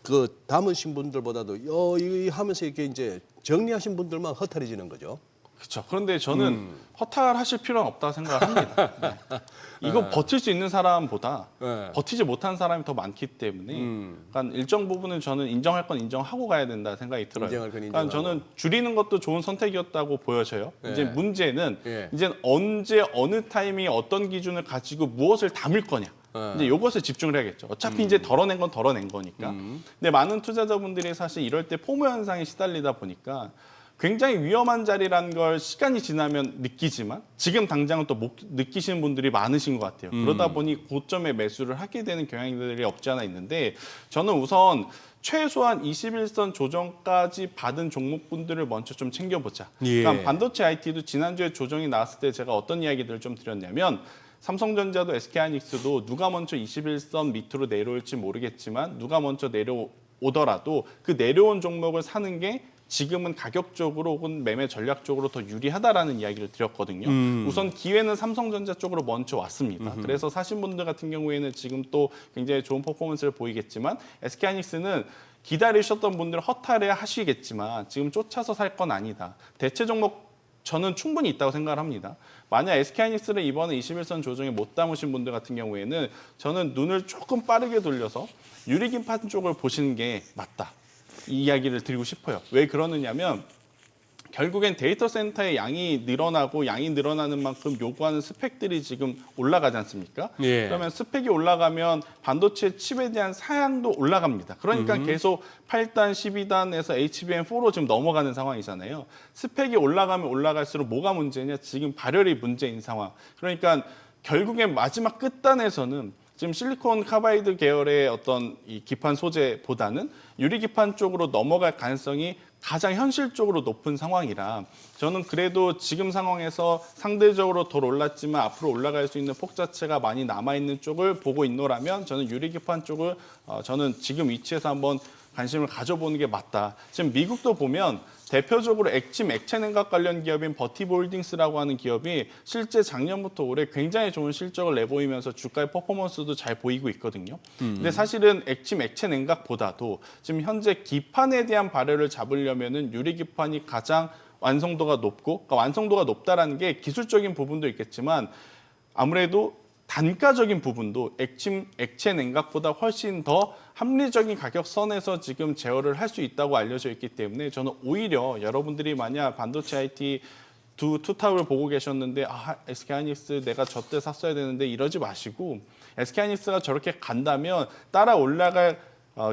Speaker 2: 그 담으신 분들보다도 이 하면서 이렇게 이제 정리하신 분들만 허탈해지는 거죠.
Speaker 3: 그렇죠. 그런데 저는 허탈하실 필요는 없다 생각합니다. 네. 이거 버틸 수 있는 사람보다
Speaker 2: 네.
Speaker 3: 버티지 못한 사람이 더 많기 때문에 그러니까 일정 부분은 저는 인정할 건 인정하고 가야 된다 생각이 들어요.
Speaker 2: 인정할 건
Speaker 3: 그러니까
Speaker 2: 인정하고.
Speaker 3: 저는 줄이는 것도 좋은 선택이었다고 보여져요.
Speaker 2: 네.
Speaker 3: 이제 문제는
Speaker 2: 네.
Speaker 3: 이제 언제 어느 타이밍에 어떤 기준을 가지고 무엇을 담을 거냐. 이제 이것에 집중을 해야겠죠. 어차피 이제 덜어낸 건 덜어낸 거니까. 근데 많은 투자자분들이 사실 이럴 때 포모 현상에 시달리다 보니까 굉장히 위험한 자리라는 걸 시간이 지나면 느끼지만 지금 당장은 또 못 느끼시는 분들이 많으신 것 같아요. 그러다 보니 고점에 매수를 하게 되는 경향들이 없지 않아 있는데 저는 우선 최소한 21선 조정까지 받은 종목분들을 먼저 좀 챙겨보자.
Speaker 2: 예.
Speaker 3: 그러니까 반도체 IT도 지난주에 조정이 나왔을 때 제가 어떤 이야기들을 좀 드렸냐면 삼성전자도 SK하이닉스도 누가 먼저 21선 밑으로 내려올지 모르겠지만 누가 먼저 내려오더라도 그 내려온 종목을 사는 게 지금은 가격적으로 혹은 매매 전략적으로 더 유리하다라는 이야기를 드렸거든요. 우선 기회는 삼성전자 쪽으로 먼저 왔습니다. 그래서 사신 분들 같은 경우에는 지금 또 굉장히 좋은 퍼포먼스를 보이겠지만 SK하이닉스는 기다리셨던 분들은 허탈해 하시겠지만 지금 쫓아서 살 건 아니다. 대체 종목 저는 충분히 있다고 생각을 합니다. 만약 SK하이닉스를 이번에 21선 조정에 못 담으신 분들 같은 경우에는 저는 눈을 조금 빠르게 돌려서 유리기판 쪽을 보시는 게 맞다. 이 이야기를 드리고 싶어요. 왜 그러느냐면 결국엔 데이터 센터의 양이 늘어나고 양이 늘어나는 만큼 요구하는 스펙들이 지금 올라가지 않습니까?
Speaker 2: 예.
Speaker 3: 그러면 스펙이 올라가면 반도체 칩에 대한 사양도 올라갑니다. 그러니까 계속 8단, 12단에서 HBM4로 지금 넘어가는 상황이잖아요. 스펙이 올라가면 올라갈수록 뭐가 문제냐? 지금 발열이 문제인 상황. 그러니까 결국엔 마지막 끝단에서는 지금 실리콘 카바이드 계열의 어떤 이 기판 소재보다는 유리 기판 쪽으로 넘어갈 가능성이 가장 현실적으로 높은 상황이라 저는 그래도 지금 상황에서 상대적으로 덜 올랐지만 앞으로 올라갈 수 있는 폭 자체가 많이 남아있는 쪽을 보고 있노라면 저는 유리 기판 쪽을 저는 지금 위치에서 한번 관심을 가져보는 게 맞다. 지금 미국도 보면 대표적으로 액침 액체 냉각 관련 기업인 버티볼딩스라고 하는 기업이 실제 작년부터 올해 굉장히 좋은 실적을 내보이면서 주가의 퍼포먼스도 잘 보이고 있거든요. 근데 사실은 액침 액체 냉각보다도 지금 현재 기판에 대한 발열을 잡으려면은 유리 기판이 가장 완성도가 높고, 그러니까 완성도가 높다라는 게 기술적인 부분도 있겠지만 아무래도 단가적인 부분도 액침 액체 냉각보다 훨씬 더 합리적인 가격선에서 지금 제어를 할 수 있다고 알려져 있기 때문에 저는 오히려 여러분들이 만약 반도체 IT 투탑을 보고 계셨는데 SK하이닉스 내가 저때 샀어야 되는데 이러지 마시고 SK하이닉스가 저렇게 간다면 따라 올라갈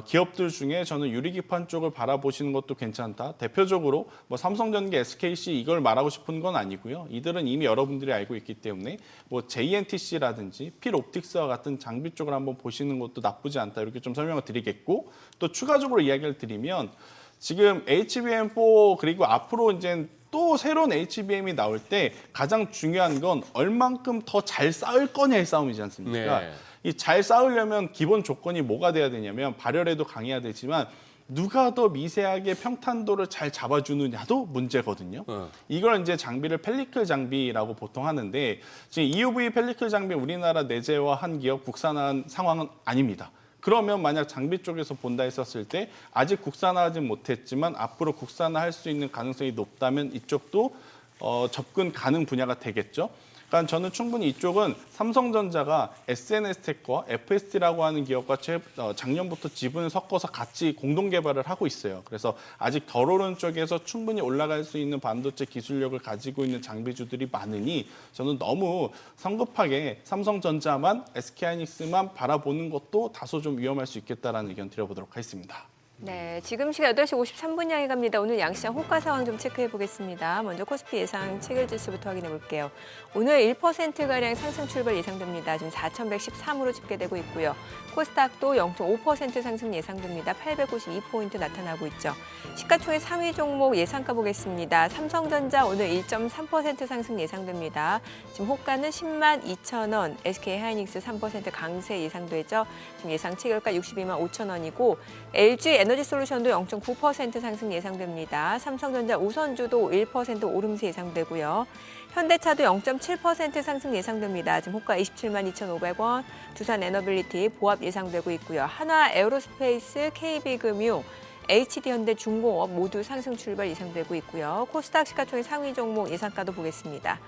Speaker 3: 기업들 중에 저는 유리기판 쪽을 바라보시는 것도 괜찮다. 대표적으로 뭐 삼성전기, SKC 이걸 말하고 싶은 건 아니고요. 이들은 이미 여러분들이 알고 있기 때문에 뭐 JNTC라든지 필옵틱스와 같은 장비 쪽을 한번 보시는 것도 나쁘지 않다. 이렇게 좀 설명을 드리겠고 또 추가적으로 이야기를 드리면 지금 HBM4 그리고 앞으로 이제 또 새로운 HBM이 나올 때 가장 중요한 건 얼만큼 더 잘 쌓을 거냐의 싸움이지 않습니까?
Speaker 2: 네.
Speaker 3: 이 잘 쌓으려면 기본 조건이 뭐가 돼야 되냐면 발열에도 강해야 되지만 누가 더 미세하게 평탄도를 잘 잡아주느냐도 문제거든요. 이걸 이제 장비를 펠리클 장비라고 보통 하는데 지금 EUV 펠리클 장비 우리나라 내재화한 기업 국산화한 상황은 아닙니다. 그러면 만약 장비 쪽에서 본다 했었을 때 아직 국산화하진 못했지만 앞으로 국산화할 수 있는 가능성이 높다면 이쪽도 접근 가능 분야가 되겠죠. 그러니까 저는 충분히 이쪽은 삼성전자가 SNS텍과 FST라고 하는 기업과 작년부터 지분을 섞어서 같이 공동 개발을 하고 있어요. 그래서 아직 덜 오른 쪽에서 충분히 올라갈 수 있는 반도체 기술력을 가지고 있는 장비주들이 많으니 저는 너무 성급하게 삼성전자만 SK하이닉스만 바라보는 것도 다소 좀 위험할 수 있겠다라는 의견 드려보도록 하겠습니다.
Speaker 1: 네, 지금 시각 8시 53분 향해 갑니다. 오늘 양시장 호가 상황 좀 체크해 보겠습니다. 먼저 코스피 예상 체결지수부터 확인해 볼게요. 오늘 1%가량 상승 출발 예상됩니다. 지금 4,113으로 집계되고 있고요. 코스닥도 0.5% 상승 예상됩니다. 892포인트 나타나고 있죠. 시가총액 상위 종목 예상가 보겠습니다. 삼성전자 오늘 1.3% 상승 예상됩니다. 지금 호가는 10만 2천 원, SK하이닉스 3% 강세 예상되죠. 지금 예상 체결가 62만 5천 원이고 LG 에너지솔루션도 0.9% 상승 예상됩니다. 삼성전자 우선주도 1% 오름세 예상되고요. 현대차도 0.7% 상승 예상됩니다. 지금 호가 27만 2,500원, 두산에너빌리티 보합 예상되고 있고요. 한화 에어로스페이스, KB금융, HD현대중공업 모두 상승 출발 예상되고 있고요. 코스닥 시가총액 상위 종목 예상가도 보겠습니다.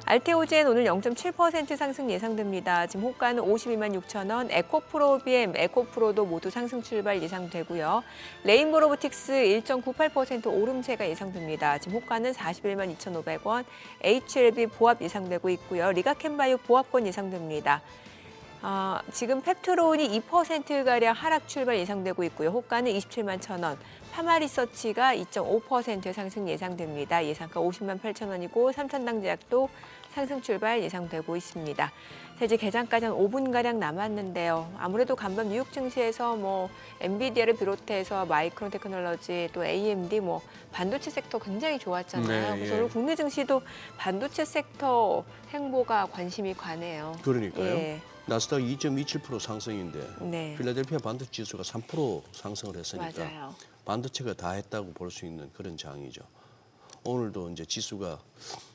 Speaker 1: 알테오젠 오늘 0.7% 상승 예상됩니다. 지금 호가는 52만 6천 원, 에코프로비엠, 에코프로도 모두 상승 출발 예상되고요. 레인보로보틱스 1.98% 오름세가 예상됩니다. 지금 호가는 41만 2,500원, HLB 보합 예상되고 있고요. 리가켄바이오 보합권 예상됩니다. 지금 펩트론이 2%가량 하락 출발 예상되고 있고요. 호가는 27만 1천 원, 파마리서치가 2.5% 상승 예상됩니다. 예상가 50만 8천 원이고 삼천당제약도 상승 출발 예상되고 있습니다. 자, 이제 개장까지 한 5분가량 남았는데요. 아무래도 간밤 뉴욕 증시에서 뭐 엔비디아를 비롯해서 마이크론 테크놀로지 또 AMD 뭐 반도체 섹터 굉장히 좋았잖아요.
Speaker 2: 네,
Speaker 1: 그래서
Speaker 2: 예.
Speaker 1: 오늘 국내 증시도 반도체 섹터 행보가 관심이 가네요.
Speaker 2: 그러니까요.
Speaker 1: 예.
Speaker 2: 나스닥 2.27% 상승인데
Speaker 1: 네.
Speaker 2: 필라델피아 반도체 지수가 3% 상승을 했으니까
Speaker 1: 맞아요.
Speaker 2: 반도체가 다 했다고 볼 수 있는 그런 장이죠. 오늘도 이제 지수가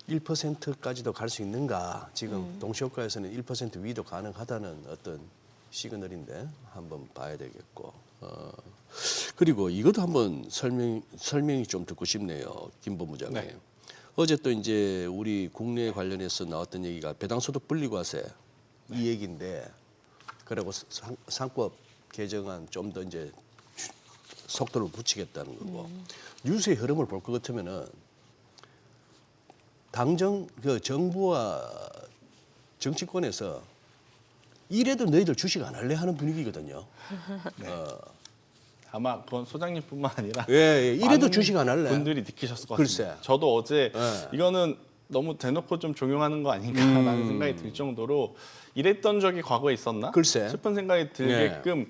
Speaker 2: 1%까지도 갈 수 있는가? 지금 동시효과에서는 1% 위도 가능하다는 어떤 시그널인데 한번 봐야 되겠고. 그리고 이것도 한번 설명이 좀 듣고 싶네요, 김 본부장님.
Speaker 3: 네.
Speaker 2: 어제 또 이제 우리 국내 관련해서 나왔던 얘기가 배당소득 분리과세 이 얘기인데 그리고 상법 개정안 좀 더 이제 속도를 붙이겠다는 거고 뉴스의 흐름을 볼 것 같으면은 정부와 정치권에서 이래도 너희들 주식 안 할래 하는 분위기거든요.
Speaker 3: 아마 그건 소장님뿐만 아니라
Speaker 2: 예, 이래도
Speaker 3: 많은
Speaker 2: 주식 안 할래.
Speaker 3: 분들이 느끼셨을 것
Speaker 2: 글쎄.
Speaker 3: 같습니다. 저도 어제
Speaker 2: 예.
Speaker 3: 이거는 너무 대놓고 좀 종용하는 거 아닌가라는 생각이 들 정도로 이랬던 적이 과거에 있었나
Speaker 2: 글쎄.
Speaker 3: 싶은 생각이 들게끔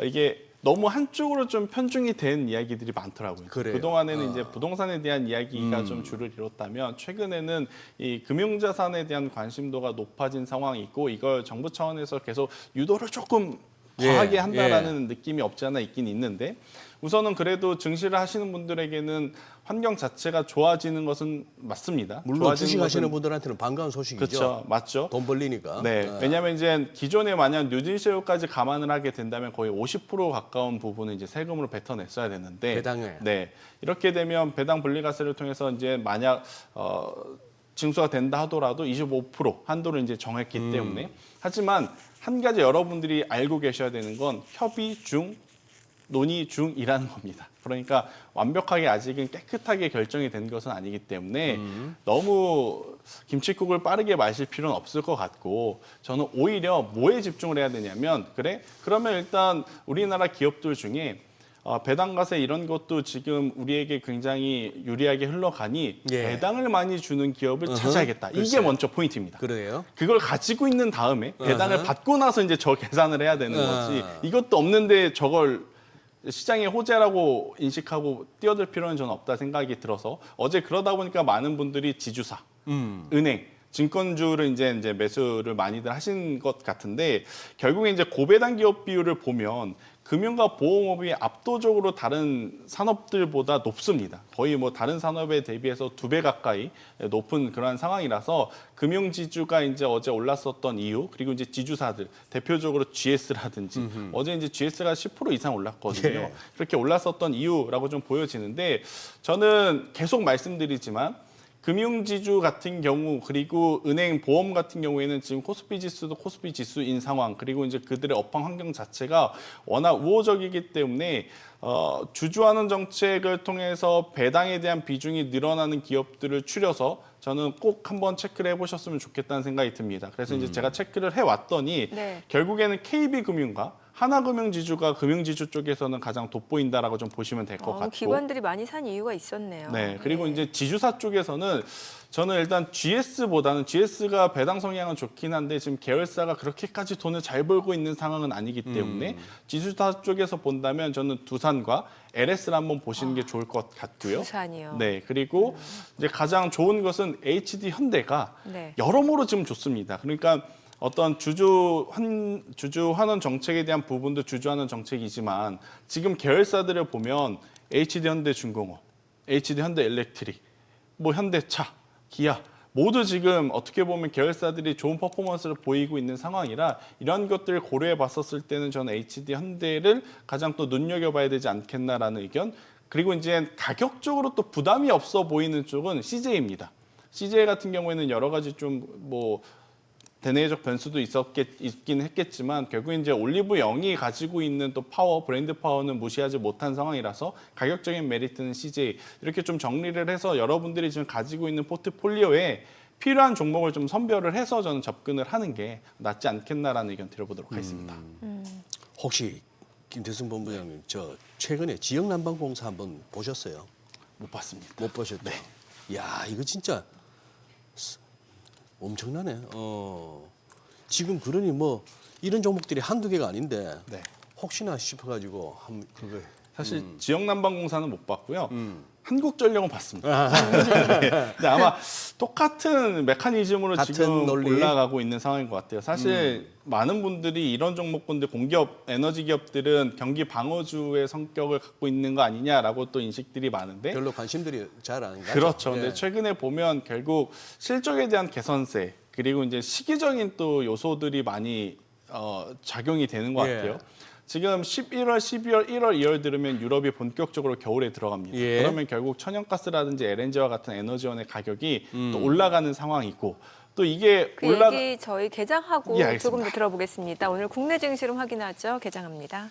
Speaker 3: 이게 너무 한쪽으로 좀 편중이 된 이야기들이 많더라고요.
Speaker 2: 그래요.
Speaker 3: 그동안에는 이제 부동산에 대한 이야기가 좀 줄을 이뤘다면 최근에는 이 금융자산에 대한 관심도가 높아진 상황이 있고 이걸 정부 차원에서 계속 유도를 조금 과하게 한다라는 느낌이 없지 않아 있긴 있는데 우선은 그래도 증시를 하시는 분들에게는 환경 자체가 좋아지는 것은 맞습니다.
Speaker 2: 물론
Speaker 3: 좋아지는
Speaker 2: 주식 하시는
Speaker 3: 것은
Speaker 2: 분들한테는 반가운 소식이죠.
Speaker 3: 그렇죠, 맞죠.
Speaker 2: 돈 벌리니까.
Speaker 3: 네, 왜냐하면 이제 기존에 만약 뉴딜쉐어까지 감안을 하게 된다면 거의 50% 가까운 부분은 이제 세금으로 뱉어냈어야 되는데
Speaker 2: 배당에.
Speaker 3: 네, 이렇게 되면 배당 분리과세를 통해서 이제 만약 징수가 된다 하더라도 25% 한도를 이제 정했기 때문에 하지만 한 가지 여러분들이 알고 계셔야 되는 건 협의 중 논의 중이라는 겁니다. 그러니까 완벽하게 아직은 깨끗하게 결정이 된 것은 아니기 때문에 너무 김칫국을 빠르게 마실 필요는 없을 것 같고 저는 오히려 뭐에 집중을 해야 되냐면 그러면 일단 우리나라 기업들 중에 배당과세 이런 것도 지금 우리에게 굉장히 유리하게 흘러가니
Speaker 2: 예.
Speaker 3: 배당을 많이 주는 기업을 찾아야겠다.
Speaker 2: 글쎄.
Speaker 3: 이게 먼저 포인트입니다.
Speaker 2: 그래요?
Speaker 3: 그걸 가지고 있는 다음에 배당을 받고 나서 이제 저 계산을 해야 되는 거지. 이것도 없는데 저걸 시장의 호재라고 인식하고 뛰어들 필요는 저는 없다 생각이 들어서 어제 그러다 보니까 많은 분들이 지주사, 은행, 증권주를 이제 매수를 많이들 하신 것 같은데 결국에 이제 고배당 기업 비율을 보면 금융과 보험업이 압도적으로 다른 산업들보다 높습니다. 거의 뭐 다른 산업에 대비해서 2배 가까이 높은 그러한 상황이라서 금융지주가 이제 어제 올랐었던 이유 그리고 이제 지주사들 대표적으로 GS라든지 어제 이제 GS가 10% 이상 올랐거든요.
Speaker 2: 예.
Speaker 3: 그렇게 올랐었던 이유라고 좀 보여지는데 저는 계속 말씀드리지만 금융지주 같은 경우 그리고 은행 보험 같은 경우에는 지금 코스피 지수도 코스피 지수인 상황 그리고 이제 그들의 업황 환경 자체가 워낙 우호적이기 때문에 주주하는 정책을 통해서 배당에 대한 비중이 늘어나는 기업들을 추려서 저는 꼭 한번 체크를 해보셨으면 좋겠다는 생각이 듭니다. 그래서 이제 제가 체크를 해왔더니
Speaker 1: 네.
Speaker 3: 결국에는 KB금융과 하나금융지주가 금융지주 쪽에서는 가장 돋보인다라고 좀 보시면 될 것 같고
Speaker 1: 기관들이 많이 산 이유가 있었네요.
Speaker 3: 네, 그리고 이제 지주사 쪽에서는 저는 일단 GS보다는 GS가 배당 성향은 좋긴 한데 지금 계열사가 그렇게까지 돈을 잘 벌고 있는 상황은 아니기 때문에 지주사 쪽에서 본다면 저는 두산과 LS를 한번 보시는 게 좋을 것 같고요.
Speaker 1: 두산이요.
Speaker 3: 네, 그리고 이제 가장 좋은 것은 HD 현대가
Speaker 1: 네.
Speaker 3: 여러모로 지금 좋습니다. 그러니까 어떤 주주 환원 정책에 대한 부분도 주주환원 정책이지만 지금 계열사들을 보면 HD 현대중공업, HD 현대엘렉트릭, 뭐 현대차, 기아 모두 지금 어떻게 보면 계열사들이 좋은 퍼포먼스를 보이고 있는 상황이라 이런 것들을 고려해 봤었을 때는 저는 HD 현대를 가장 또 눈여겨봐야 되지 않겠나라는 의견. 그리고 이제 가격적으로 또 부담이 없어 보이는 쪽은 CJ입니다. CJ 같은 경우에는 여러 가지 좀 뭐 대내적 변수도 있긴 했겠지만 결국 이제 올리브 영이 가지고 있는 또 파워, 브랜드 파워는 무시하지 못한 상황이라서 가격적인 메리트는 CJ 이렇게 좀 정리를 해서 여러분들이 지금 가지고 있는 포트폴리오에 필요한 종목을 좀 선별을 해서 저는 접근을 하는 게 낫지 않겠나라는 의견 드려보도록 하겠습니다.
Speaker 2: 혹시 김태승 본부장님 저 최근에 지역난방공사 한번 보셨어요?
Speaker 3: 못 봤습니다.
Speaker 2: 못 보셨죠? 야 이거 진짜 엄청나네. 지금 그러니 뭐 이런 종목들이 한두 개가 아닌데
Speaker 3: 네.
Speaker 2: 혹시나 싶어가지고 그거
Speaker 3: 사실 지역난방공사는 못 봤고요. 한국전력은 봤습니다. 네. 근데 아마 똑같은 메커니즘으로
Speaker 2: 같은
Speaker 3: 지금
Speaker 2: 논리?
Speaker 3: 올라가고 있는 상황인 것 같아요. 사실 많은 분들이 이런 종목군들 공기업, 에너지 기업들은 경기 방어주의 성격을 갖고 있는 거 아니냐라고 또 인식들이 많은데
Speaker 2: 별로 관심들이 잘 안 가죠.
Speaker 3: 그렇죠.
Speaker 2: 예.
Speaker 3: 근데 최근에 보면 결국 실적에 대한 개선세 그리고 이제 시기적인 또 요소들이 많이 작용이 되는 것
Speaker 2: 예.
Speaker 3: 같아요. 지금 11월, 12월, 1월, 2월 들으면 유럽이 본격적으로 겨울에 들어갑니다.
Speaker 2: 예.
Speaker 3: 그러면 결국 천연가스라든지 LNG와 같은 에너지원의 가격이 또 올라가는 상황이고 또 이게
Speaker 1: 그 얘기 저희 개장하고
Speaker 3: 예, 알겠습니다.
Speaker 1: 조금 더 들어보겠습니다. 오늘 국내 증시로 확인하죠. 개장합니다.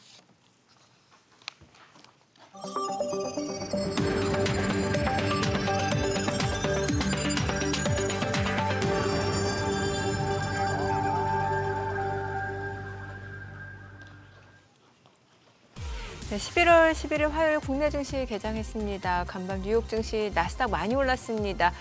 Speaker 1: 네, 11월 11일 화요일 국내 증시 개장했습니다. 간밤 뉴욕 증시 나스닥 많이 올랐습니다.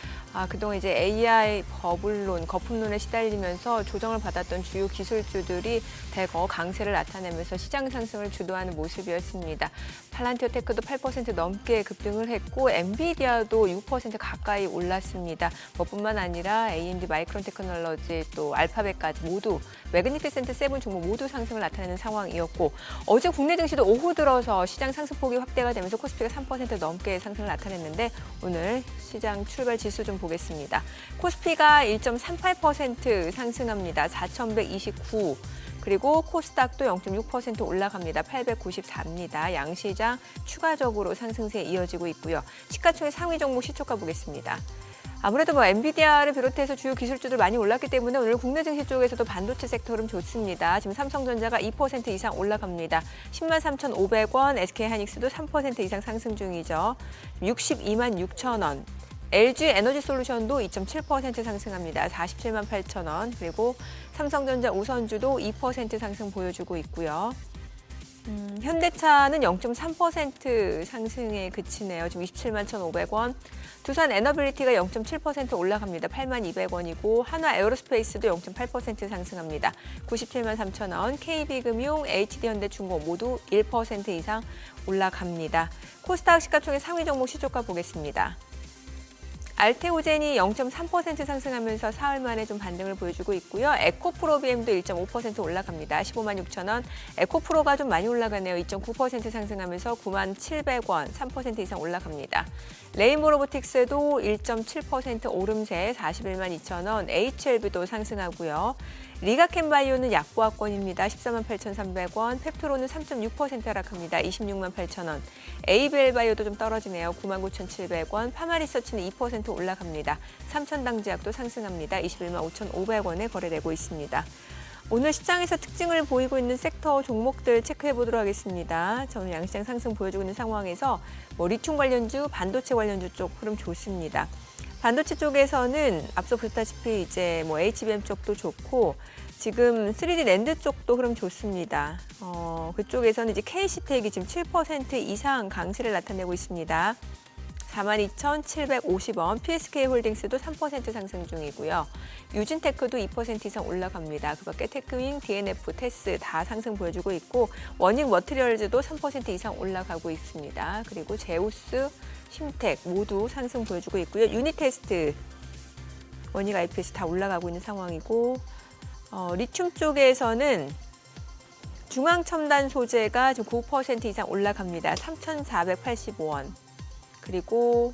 Speaker 1: 그동안 이제 AI 버블론, 거품론에 시달리면서 조정을 받았던 주요 기술주들이 대거 강세를 나타내면서 시장 상승을 주도하는 모습이었습니다. 팔란티어 테크도 8% 넘게 급등을 했고 엔비디아도 6% 가까이 올랐습니다. 뿐만 아니라 AMD, 마이크론 테크놀로지, 또 알파벳까지 모두 매그니피센트 세븐 종목 모두 상승을 나타내는 상황이었고 어제 국내 증시도 오후 들어서 시장 상승폭이 확대가 되면서 코스피가 3% 넘게 상승을 나타냈는데 오늘 시장 출발 지수 좀 보겠습니다. 코스피가 1.38% 상승합니다. 4,129. 그리고 코스닥도 0.6% 올라갑니다. 894입니다. 양시장 추가적으로 상승세 이어지고 있고요. 시가총액 상위 종목 시초가 보겠습니다. 아무래도 엔비디아를 비롯해서 주요 기술주들 많이 올랐기 때문에 오늘 국내 증시 쪽에서도 반도체 섹터 흐름 좋습니다. 지금 삼성전자가 2% 이상 올라갑니다. 103,500원, SK하이닉스도 3% 이상 상승 중이죠. 626,000원. LG 에너지솔루션도 2.7% 상승합니다. 478,000원. 그리고 삼성전자 우선주도 2% 상승 보여주고 있고요. 현대차는 0.3% 상승에 그치네요. 지금 271,500원. 두산 에너빌리티가 0.7% 올라갑니다. 82,200원이고 한화 에어로스페이스도 0.8% 상승합니다. 973,000원. KB금융, HD현대중공 모두 1% 이상 올라갑니다. 코스닥 시가총액 상위 종목 시초가 보겠습니다. 알테오젠이 0.3% 상승하면서 사흘 만에 좀 반등을 보여주고 있고요. 에코프로비엠도 1.5% 올라갑니다. 156,000원. 에코프로가 좀 많이 올라가네요. 2.9% 상승하면서 97,000원, 3% 이상 올라갑니다. 레인보로보틱스도 1.7% 오름세 412,000원. HLB도 상승하고요. 리가켄바이오는 약보합권입니다. 148,300원. 펩토로는 3.6% 하락합니다. 268,000원. 에이벨바이오도 좀 떨어지네요. 99,700원. 파마리서치는 2% 올라갑니다. 삼천당제약도 상승합니다. 215,500원에 거래되고 있습니다. 오늘 시장에서 특징을 보이고 있는 섹터 종목들 체크해 보도록 하겠습니다. 저는 양시장 상승 보여주고 있는 상황에서 리튬 관련주, 반도체 관련주 쪽 흐름 좋습니다. 반도체 쪽에서는 앞서 보셨다시피 이제 HBM 쪽도 좋고 지금 3D 낸드 쪽도 흐름 좋습니다. 그쪽에서는 이제 KC텍이 지금 7% 이상 강세를 나타내고 있습니다. 42,750원, PSK홀딩스도 3% 상승 중이고요. 유진테크도 2% 이상 올라갑니다. 그 밖에 테크윙, DNF, 테스 다 상승 보여주고 있고 원익 머티리얼즈도 3% 이상 올라가고 있습니다. 그리고 제우스, 심텍 모두 상승 보여주고 있고요. 유니테스트, 원익 IPS 다 올라가고 있는 상황이고 리튬 쪽에서는 중앙첨단 소재가 지금 9% 이상 올라갑니다. 3,485원. 그리고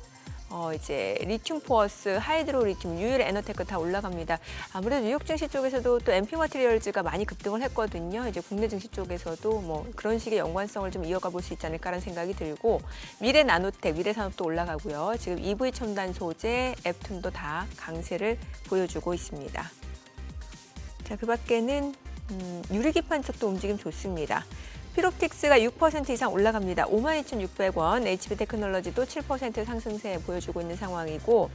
Speaker 1: 이제 리튬 포어스, 하이드로 리튬, 유일 에너테크 다 올라갑니다. 아무래도 뉴욕 증시 쪽에서도 또 MP 머티리얼즈가 많이 급등을 했거든요. 이제 국내 증시 쪽에서도 그런 식의 연관성을 좀 이어가 볼 수 있지 않을까라는 생각이 들고 미래 나노텍, 미래산업도 올라가고요. 지금 EV 첨단 소재, 앱툰도 다 강세를 보여주고 있습니다. 자, 그 밖에는 유리기판 쪽도 움직임 좋습니다. 피롭틱스가 6% 이상 올라갑니다. 52,600원, HB테크놀로지도 7% 상승세 보여주고 있는 상황이고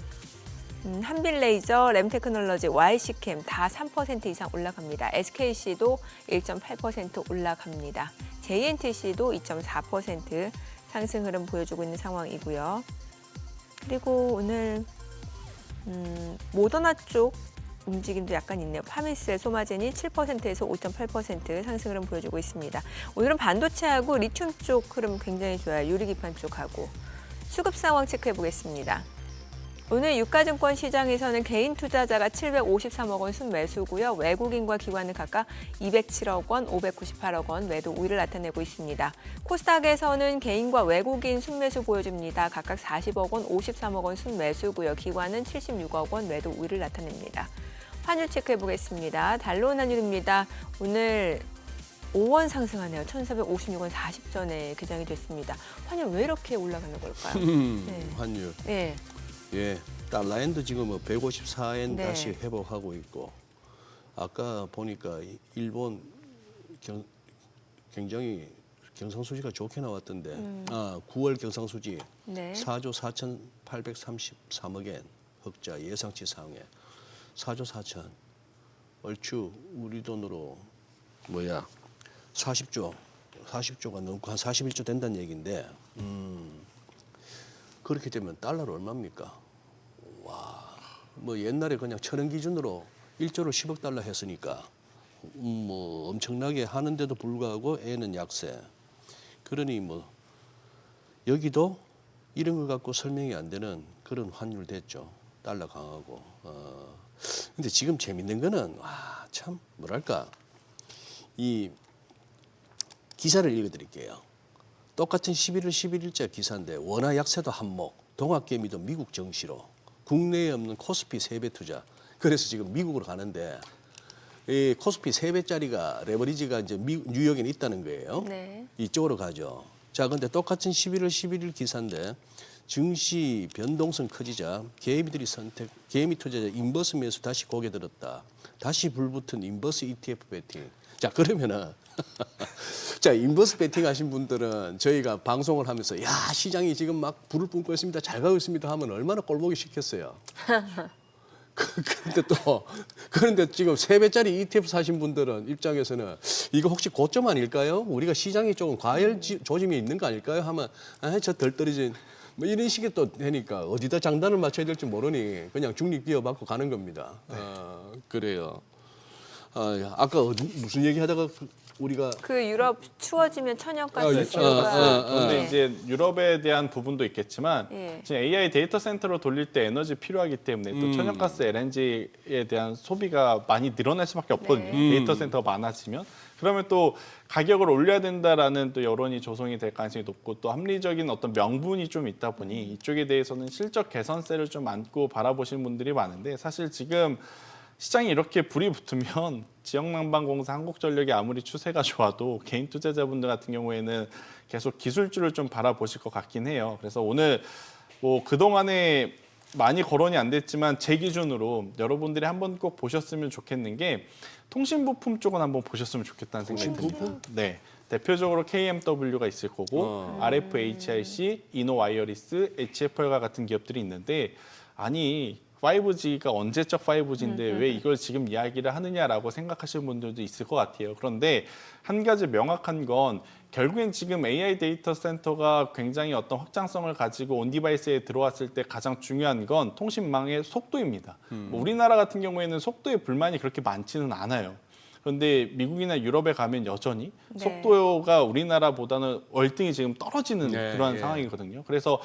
Speaker 1: 한빌레이저, 램테크놀로지, YC캠 다 3% 이상 올라갑니다. SKC도 1.8% 올라갑니다. JNTC도 2.4% 상승 흐름 보여주고 있는 상황이고요. 그리고 오늘 모더나 쪽 움직임도 약간 있네요. 파미스, 소마젠이 7%에서 5.8% 상승 흐름 보여주고 있습니다. 오늘은 반도체하고 리튬 쪽 흐름 굉장히 좋아요. 유리기판 쪽하고. 수급 상황 체크해 보겠습니다. 오늘 유가증권 시장에서는 개인 투자자가 753억 원 순매수고요. 외국인과 기관은 각각 207억 원, 598억 원 매도 우위를 나타내고 있습니다. 코스닥에서는 개인과 외국인 순매수 보여줍니다. 각각 40억 원, 53억 원 순매수고요. 기관은 76억 원 매도 우위를 나타냅니다. 환율 체크해 보겠습니다. 달러 원 환율입니다. 오늘 5원 상승하네요. 1,456원 40전에 개장이 됐습니다. 환율 왜 이렇게 올라가는 걸까요? 네.
Speaker 2: 환율.
Speaker 1: 네.
Speaker 2: 예, 달러엔도 지금 154엔
Speaker 1: 네.
Speaker 2: 다시 회복하고 있고, 아까 보니까 일본 굉장히 경상수지가 좋게 나왔던데, 9월 경상수지
Speaker 1: 네.
Speaker 2: 4조 4,833억 엔 흑자 예상치 상회 4조 4천 얼추 우리 돈으로 40조가 넘고 한 41조 된다는 얘기인데, 그렇게 되면 달러로 얼마입니까? 와, 뭐 옛날에 그냥 1,000원 기준으로 1조를 10억 달러 했으니까 뭐 엄청나게 하는데도 불구하고 애는 약세. 그러니 뭐 여기도 이런 거 갖고 설명이 안 되는 그런 환율 됐죠. 달러 강하고. 근데 지금 재밌는 거는 참 뭐랄까, 이 기사를 읽어드릴게요. 똑같은 11월 11일자 기사인데 원화 약세도 한몫, 동학개미도 미국 정시로, 국내에 없는 코스피 3배 투자. 그래서 지금 미국으로 가는데 이 코스피 3배짜리가 레버리지가 이제 뉴욕에 있다는 거예요.
Speaker 1: 네.
Speaker 2: 이쪽으로 가죠. 자, 근데 똑같은 11월 11일 기사인데 증시 변동성 커지자 개미들이 개미 투자자 인버스 매수 다시 고개 들었다. 다시 불붙은 인버스 ETF 배팅. 자, 그러면은 자, 인버스 배팅 하신 분들은 저희가 방송을 하면서 야, 시장이 지금 막 불을 뿜고 있습니다. 잘 가고 있습니다 하면 얼마나 꼴보기 싫겠어요. 그런데 지금 3배짜리 ETF 사신 분들은 입장에서는 이거 혹시 고점 아닐까요? 우리가 시장이 조금 과열 조짐이 있는 거 아닐까요? 하면 저 덜 떨어진 뭐 이런 식의 또 되니까 어디다 장단을 맞춰야 될지 모르니 그냥 중립기업 받고 가는 겁니다. 그래요. 아까 무슨 얘기하다가 우리가
Speaker 1: 그 유럽 추워지면 천연가스
Speaker 2: 아,
Speaker 1: 수요가
Speaker 3: 그런데
Speaker 1: 네.
Speaker 3: 이제 유럽에 대한 부분도 있겠지만
Speaker 1: 예.
Speaker 3: 지금 AI 데이터 센터로 돌릴 때 에너지 필요하기 때문에 또 천연가스 LNG에 대한 소비가 많이 늘어날 수밖에 없거든요.
Speaker 1: 네.
Speaker 3: 데이터 센터가 많아지면 그러면 또 가격을 올려야 된다라는 또 여론이 조성이 될 가능성이 높고 또 합리적인 어떤 명분이 좀 있다 보니 이쪽에 대해서는 실적 개선세를 좀 안고 바라보시는 분들이 많은데 사실 지금 시장이 이렇게 불이 붙으면 지역난방공사, 한국전력이 아무리 추세가 좋아도 개인 투자자분들 같은 경우에는 계속 기술주를 좀 바라보실 것 같긴 해요. 그래서 오늘 뭐 그동안에 많이 거론이 안 됐지만 제 기준으로 여러분들이 한번 꼭 보셨으면 좋겠는 게 통신부품 쪽은 한번 보셨으면 좋겠다는 생각이 듭니다. 네. 대표적으로 KMW가 있을 거고 RFHIC, 이노와이어리스, HFR과 같은 기업들이 있는데 아니 5G가 언제적 5G인데 왜 이걸 지금 이야기를 하느냐라고 생각하시는 분들도 있을 것 같아요. 그런데 한 가지 명확한 건 결국엔 지금 AI 데이터 센터가 굉장히 어떤 확장성을 가지고 온 디바이스에 들어왔을 때 가장 중요한 건 통신망의 속도입니다. 뭐 우리나라 같은 경우에는 속도에 불만이 그렇게 많지는 않아요. 그런데 미국이나 유럽에 가면 여전히
Speaker 1: 네.
Speaker 3: 속도가 우리나라보다는 월등히 지금 떨어지는
Speaker 2: 네,
Speaker 3: 그러한
Speaker 2: 예.
Speaker 3: 상황이거든요. 그래서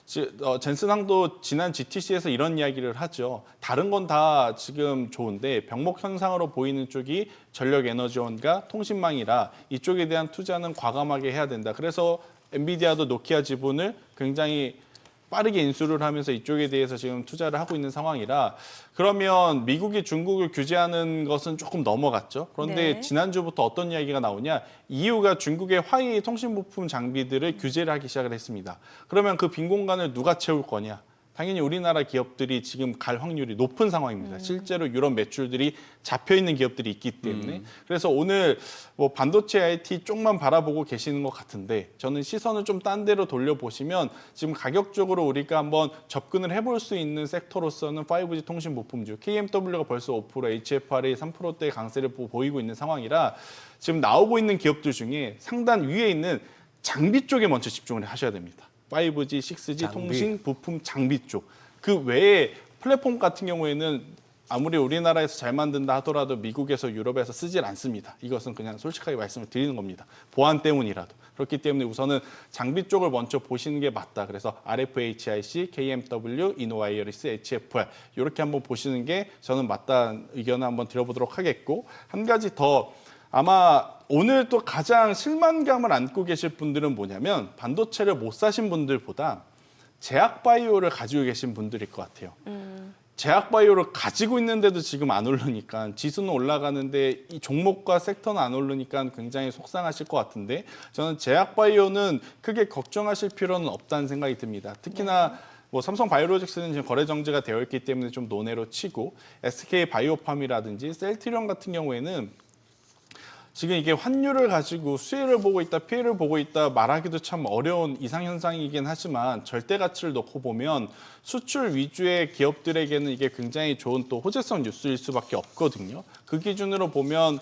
Speaker 3: 젠슨항도 지난 GTC에서 이런 이야기를 하죠. 다른 건 다 지금 좋은데 병목 현상으로 보이는 쪽이 전력에너지원과 통신망이라 이쪽에 대한 투자는 과감하게 해야 된다. 그래서 엔비디아도 노키아 지분을 굉장히 빠르게 인수를 하면서 이쪽에 대해서 지금 투자를 하고 있는 상황이라 그러면 미국이 중국을 규제하는 것은 조금 넘어갔죠. 그런데
Speaker 1: 네.
Speaker 3: 지난주부터 어떤 이야기가 나오냐. EU가 중국의 화웨이 통신부품 장비들을 규제를 하기 시작을 했습니다. 그러면 그 빈 공간을 누가 채울 거냐. 당연히 우리나라 기업들이 지금 갈 확률이 높은 상황입니다. 실제로 유럽 매출들이 잡혀 있는 기업들이 있기 때문에 그래서 오늘 뭐 반도체 IT 쪽만 바라보고 계시는 것 같은데 저는 시선을 좀 딴 데로 돌려보시면 지금 가격적으로 우리가 한번 접근을 해볼 수 있는 섹터로서는 5G 통신 부품주 KMW가 벌써 5%, HFR이 3%대 강세를 보이고 있는 상황이라 지금 나오고 있는 기업들 중에 상단 위에 있는 장비 쪽에 먼저 집중을 하셔야 됩니다. 5G, 6G
Speaker 2: 장비.
Speaker 3: 통신 부품 장비 쪽. 그 외에 플랫폼 같은 경우에는 아무리 우리나라에서 잘 만든다 하더라도 미국에서 유럽에서 쓰질 않습니다. 이것은 그냥 솔직하게 말씀을 드리는 겁니다. 보안 때문이라도. 그렇기 때문에 우선은 장비 쪽을 먼저 보시는 게 맞다. 그래서 RFHIC, KMW, 이노와이어리스, HFR 이렇게 한번 보시는 게 저는 맞다는 의견을 한번 드려보도록 하겠고 한 가지 더 아마 오늘 또 가장 실망감을 안고 계실 분들은 뭐냐면 반도체를 못 사신 분들보다 제약바이오를 가지고 계신 분들일 것 같아요. 제약바이오를 가지고 있는데도 지금 안 오르니까 지수는 올라가는데 이 종목과 섹터는 안 오르니까 굉장히 속상하실 것 같은데 저는 제약바이오는 크게 걱정하실 필요는 없다는 생각이 듭니다. 특히나 뭐 삼성바이오로직스는 지금 거래 정지가 되어 있기 때문에 좀 논외로 치고 SK바이오팜이라든지 셀트리온 같은 경우에는 지금 이게 환율을 가지고 수혜를 보고 있다, 피해를 보고 있다 말하기도 참 어려운 이상현상이긴 하지만 절대 가치를 놓고 보면 수출 위주의 기업들에게는 이게 굉장히 좋은 또 호재성 뉴스일 수밖에 없거든요. 그 기준으로 보면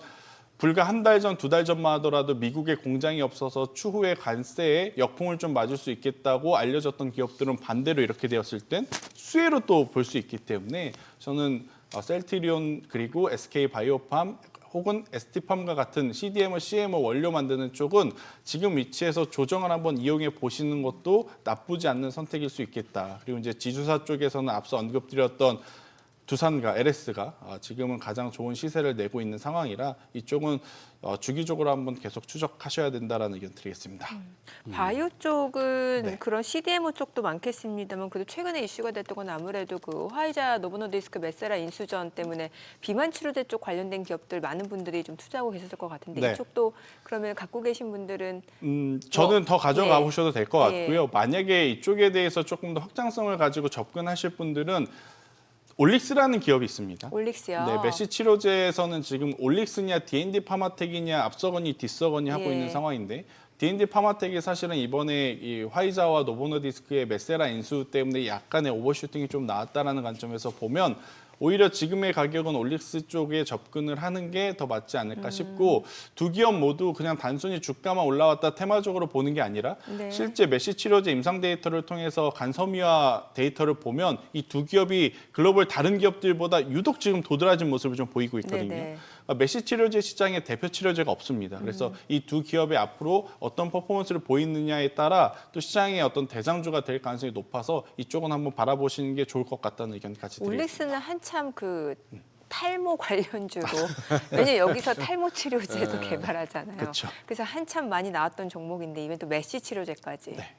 Speaker 3: 불과 한 달 전, 두 달 전만 하더라도 미국에 공장이 없어서 추후에 관세에 역풍을 좀 맞을 수 있겠다고 알려졌던 기업들은 반대로 이렇게 되었을 땐 수혜로 또 볼 수 있기 때문에 저는 셀트리온 그리고 SK바이오팜 혹은 ST팜과 같은 CDMO, CMO 원료 만드는 쪽은 지금 위치에서 조정을 한번 이용해 보시는 것도 나쁘지 않는 선택일 수 있겠다. 그리고 이제 지주사 쪽에서는 앞서 언급드렸던 두산과 LS가 지금은 가장 좋은 시세를 내고 있는 상황이라 이쪽은 주기적으로 한번 계속 추적하셔야 된다라는 의견 드리겠습니다.
Speaker 1: 바이오 쪽은
Speaker 3: 네.
Speaker 1: 그런 CDMO 쪽도 많겠습니다만 그래도 최근에 이슈가 됐던 건 아무래도 그 화이자, 노보노디스크, 메세라 인수전 때문에 비만 치료제 쪽 관련된 기업들 많은 분들이 좀 투자하고 계셨을 것 같은데
Speaker 3: 네.
Speaker 1: 이쪽도 그러면 갖고 계신 분들은
Speaker 3: 저는 더 가져가
Speaker 1: 예.
Speaker 3: 보셔도 될 것 같고요.
Speaker 1: 예.
Speaker 3: 만약에 이쪽에 대해서 조금 더 확장성을 가지고 접근하실 분들은 올릭스라는 기업이 있습니다.
Speaker 1: 올릭스요.
Speaker 3: 네, 메시 치료제에서는 지금 올릭스냐 D&D 파마텍이냐 앞서거니 뒤서거니 하고
Speaker 1: 예.
Speaker 3: 있는 상황인데 D&D 파마텍이 사실은 이번에 이 화이자와 노보노디스크의 메세라 인수 때문에 약간의 오버슈팅이 좀 나왔다라는 관점에서 보면 오히려 지금의 가격은 올릭스 쪽에 접근을 하는 게 더 맞지 않을까 싶고 두 기업 모두 그냥 단순히 주가만 올라왔다 테마적으로 보는 게 아니라
Speaker 1: 네.
Speaker 3: 실제 메시 치료제 임상 데이터를 통해서 간섬유화 데이터를 보면 이 두 기업이 글로벌 다른 기업들보다 유독 지금 도드라진 모습을 좀 보이고 있거든요.
Speaker 1: 네네.
Speaker 3: 메시 치료제 시장에 대표 치료제가 없습니다. 그래서 이 두 기업이 앞으로 어떤 퍼포먼스를 보이느냐에 따라 또 시장의 어떤 대장주가 될 가능성이 높아서 이쪽은 한번 바라보시는 게 좋을 것 같다는 의견 같이 드리겠습니다.
Speaker 1: 올릭스는 한참 그 탈모 관련주로 왜냐면 여기서 탈모 치료제도 개발하잖아요.
Speaker 3: 그쵸.
Speaker 1: 그래서 한참 많이 나왔던 종목인데 이번 또 메시 치료제까지
Speaker 3: 네.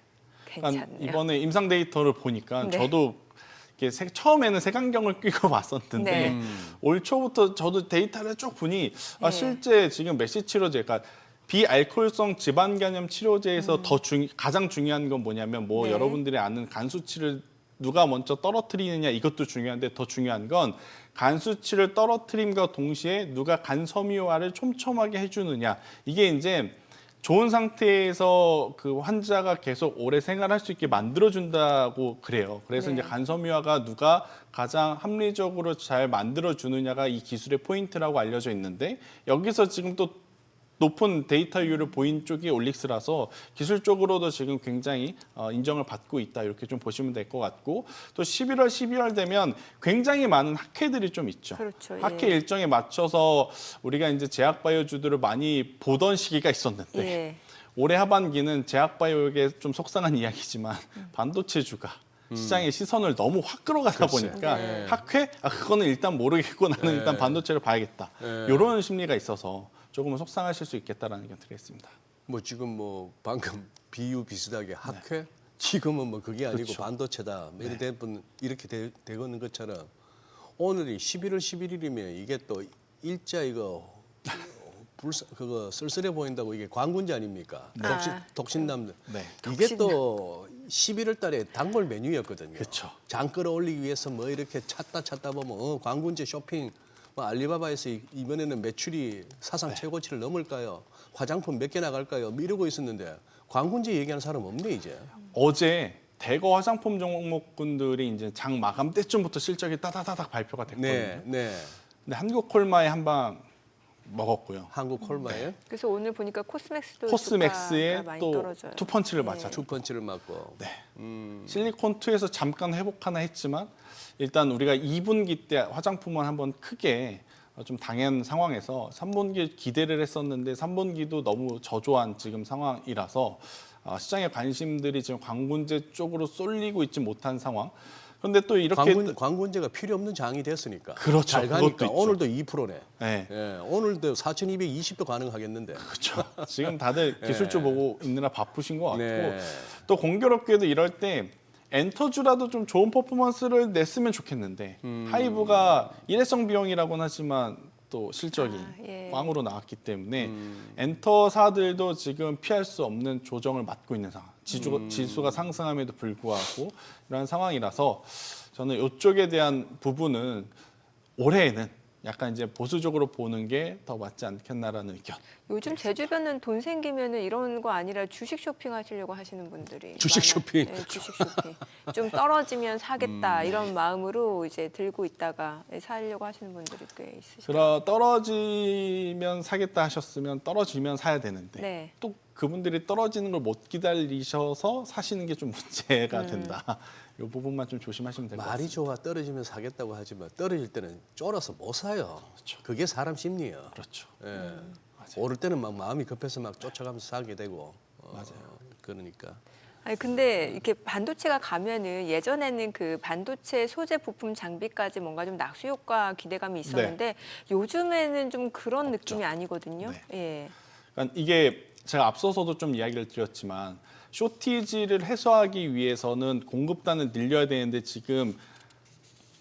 Speaker 1: 괜찮네요.
Speaker 3: 이번에 임상 데이터를 보니까
Speaker 1: 네.
Speaker 3: 저도 이게 처음에는 색안경을 끼고 봤었는데
Speaker 1: 네.
Speaker 3: 올 초부터 저도 데이터를 쭉 보니
Speaker 1: 네.
Speaker 3: 실제 지금 메시 치료제가 비알코올성 지방간염 치료제에서 가장 중요한 건 뭐냐면 뭐
Speaker 1: 네.
Speaker 3: 여러분들이 아는 간 수치를 누가 먼저 떨어뜨리느냐 이것도 중요한데 더 중요한 건 간 수치를 떨어뜨림과 동시에 누가 간 섬유화를 촘촘하게 해주느냐 이게 이제 좋은 상태에서 그 환자가 계속 오래 생활할 수 있게 만들어준다고 그래요. 그래서
Speaker 1: 네.
Speaker 3: 이제 간섬유화가 누가 가장 합리적으로 잘 만들어주느냐가 이 기술의 포인트라고 알려져 있는데 여기서 지금 또 높은 데이터율을 보인 쪽이 올릭스라서 기술적으로도 지금 굉장히 인정을 받고 있다 이렇게 좀 보시면 될 것 같고 또 11월, 12월 되면 굉장히 많은 학회들이 좀 있죠.
Speaker 1: 그렇죠.
Speaker 3: 학회
Speaker 1: 예.
Speaker 3: 일정에 맞춰서 우리가 이제 제약바이오주들을 많이 보던 시기가 있었는데
Speaker 1: 예.
Speaker 3: 올해 하반기는 제약바이오에게 좀 속상한 이야기지만 반도체주가 시장의 시선을 너무 확 끌어가다
Speaker 2: 글쎄.
Speaker 3: 보니까
Speaker 1: 네.
Speaker 3: 학회? 그거는 일단 모르겠고 나는 일단 반도체를 봐야겠다.
Speaker 2: 네.
Speaker 3: 이런 심리가 있어서 조금은 속상하실 수 있겠다라는 의견 드리겠습니다.
Speaker 2: 뭐 지금 뭐 방금 비유 비슷하게 학회 지금은 뭐 그게 아니고
Speaker 3: 그렇죠.
Speaker 2: 반도체다 뭐 이렇게 되는 것처럼 오늘이 11월 11일이면 이게 또 일자 이거 그거 쓸쓸해 보인다고 이게 관군제 아닙니까?
Speaker 1: 네.
Speaker 2: 독신남들.
Speaker 3: 네.
Speaker 2: 이게 또 11월 달에 단골 메뉴였거든요.
Speaker 3: 그렇죠.
Speaker 2: 장 끌어올리기 위해서 뭐 이렇게 찾다 보면 관군제 쇼핑 뭐 알리바바에서 이번에는 매출이 사상 최고치를 넘을까요? 화장품 몇 개 나갈까요? 뭐 이러고 있었는데 관군제 얘기하는 사람 없네 이제.
Speaker 3: 어제 대거 화장품 종목군들이 이제 장 마감 때쯤부터 실적이 따다다닥 발표가 됐거든요.
Speaker 2: 네, 네.
Speaker 3: 근데 한국콜마에 한 방 먹었고요.
Speaker 2: 한국 콜마에
Speaker 1: 그래서 오늘 보니까 코스맥스도
Speaker 3: 코스맥스에
Speaker 1: 주가가 많이
Speaker 3: 또
Speaker 1: 떨어져요.
Speaker 3: 투펀치를
Speaker 1: 네.
Speaker 3: 맞았죠.
Speaker 2: 투펀치를 맞고.
Speaker 3: 네. 실리콘2에서 잠깐 회복 하나 했지만 일단 우리가 2분기 때 화장품을 한번 크게 좀 당한 상황에서 3분기 기대를 했었는데 3분기도 너무 저조한 지금 상황이라서 시장의 관심들이 지금 관군제 쪽으로 쏠리고 있지 못한 상황. 그런데 또 이렇게
Speaker 2: 관군제가 필요 없는 장이 됐으니까.
Speaker 3: 그렇죠.
Speaker 2: 잘
Speaker 3: 그것도
Speaker 2: 가니까
Speaker 3: 있죠.
Speaker 2: 오늘도 2%네.
Speaker 3: 네.
Speaker 2: 예, 오늘도 4,220도 가능하겠는데.
Speaker 3: 그렇죠. 지금 다들 기술주 보고 있느라 바쁘신 것 같고
Speaker 2: 네.
Speaker 3: 또 공교롭게도 이럴 때 엔터주라도 좀 좋은 퍼포먼스를 냈으면 좋겠는데 하이브가 일회성 비용이라고는 하지만 또 실적이
Speaker 1: 예.
Speaker 3: 꽝으로 나왔기 때문에 엔터사들도 지금 피할 수 없는 조정을 맞고 있는 상황. 지수가 상승함에도 불구하고 이런 상황이라서 저는 이쪽에 대한 부분은 올해에는 약간 이제 보수적으로 보는 게 더 맞지 않겠나라는 의견.
Speaker 1: 요즘 제 주변은 돈 생기면은 이런 거 아니라 주식 쇼핑 하시려고 하시는 분들이
Speaker 2: 주식
Speaker 1: 많아요.
Speaker 2: 쇼핑?
Speaker 1: 네, 주식 쇼핑. 좀 떨어지면 사겠다 이런 마음으로 이제 들고 있다가 사려고 하시는 분들이 꽤 있으시죠.
Speaker 3: 떨어지면 사겠다 하셨으면 떨어지면 사야 되는데
Speaker 1: 네.
Speaker 3: 또 그분들이 떨어지는 걸 못 기다리셔서 사시는 게 좀 문제가 된다. 이 부분만 좀 조심하시면 될 것
Speaker 2: 말이
Speaker 3: 같습니다.
Speaker 2: 좋아 떨어지면 사겠다고 하지만 떨어질 때는 쫄아서 못 사요. 그게 사람 심리야.
Speaker 3: 그렇죠.
Speaker 2: 예. 오를 때는 막 마음이 급해서 막 쫓아가면서 사게 되고.
Speaker 3: 맞아요.
Speaker 2: 그러니까.
Speaker 1: 아니 근데 이렇게 반도체가 가면은 예전에는 그 반도체 소재 부품 장비까지 뭔가 좀 낙수 효과 기대감이 있었는데 요즘에는 좀 그런 느낌이 아니거든요.
Speaker 3: 네.
Speaker 1: 예.
Speaker 3: 그러니까 이게 제가 앞서서도 좀 이야기를 드렸지만 쇼티지를 해소하기 위해서는 공급단을 늘려야 되는데 지금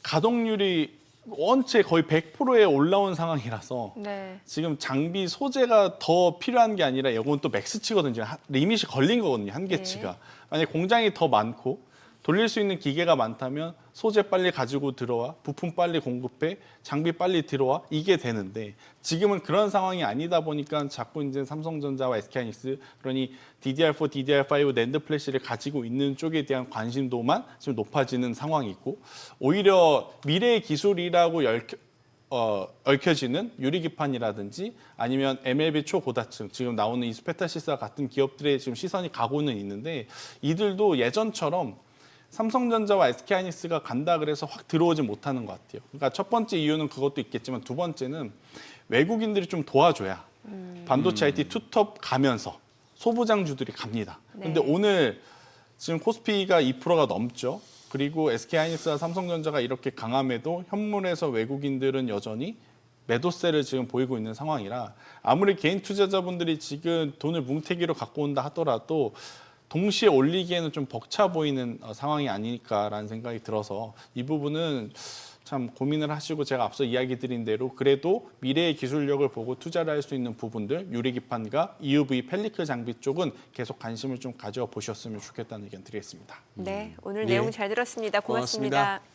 Speaker 3: 가동률이 원체 거의 100%에 올라온 상황이라서
Speaker 1: 네.
Speaker 3: 지금 장비 소재가 더 필요한 게 아니라 이건 또 맥스치거든요. 리밋이 걸린 거거든요. 한계치가. 만약에 공장이 더 많고 돌릴 수 있는 기계가 많다면 소재 빨리 가지고 들어와, 부품 빨리 공급해, 장비 빨리 들어와 이게 되는데 지금은 그런 상황이 아니다 보니까 자꾸 이제 삼성전자와 SK하이닉스 그러니 DDR4, DDR5 낸드 플래시를 가지고 있는 쪽에 대한 관심도만 지금 높아지는 상황이고 오히려 미래의 기술이라고 얽혀지는 유리기판이라든지 아니면 MLB 초고다층 지금 나오는 이 스페타시스와 같은 기업들의 지금 시선이 가고는 있는데 이들도 예전처럼 삼성전자와 SK하이닉스가 간다 그래서 확 들어오지 못하는 것 같아요. 그러니까 첫 번째 이유는 그것도 있겠지만 두 번째는 외국인들이 좀 도와줘야 반도체 IT 투톱 가면서 소부장주들이 갑니다. 근데
Speaker 1: 네.
Speaker 3: 오늘 지금 코스피가 2%가 넘죠. 그리고 SK하이닉스와 삼성전자가 이렇게 강함에도 현물에서 외국인들은 여전히 매도세를 지금 보이고 있는 상황이라 아무리 개인 투자자분들이 지금 돈을 뭉태기로 갖고 온다 하더라도 동시에 올리기에는 좀 벅차 보이는 상황이 아닐까라는 생각이 들어서 이 부분은 참 고민을 하시고 제가 앞서 이야기 드린 대로 그래도 미래의 기술력을 보고 투자를 할 수 있는 부분들 유리기판과 EUV 펠리클 장비 쪽은 계속 관심을 좀 가져보셨으면 좋겠다는 의견 드리겠습니다.
Speaker 1: 네. 오늘
Speaker 2: 네.
Speaker 1: 내용 잘 들었습니다. 고맙습니다.
Speaker 2: 고맙습니다.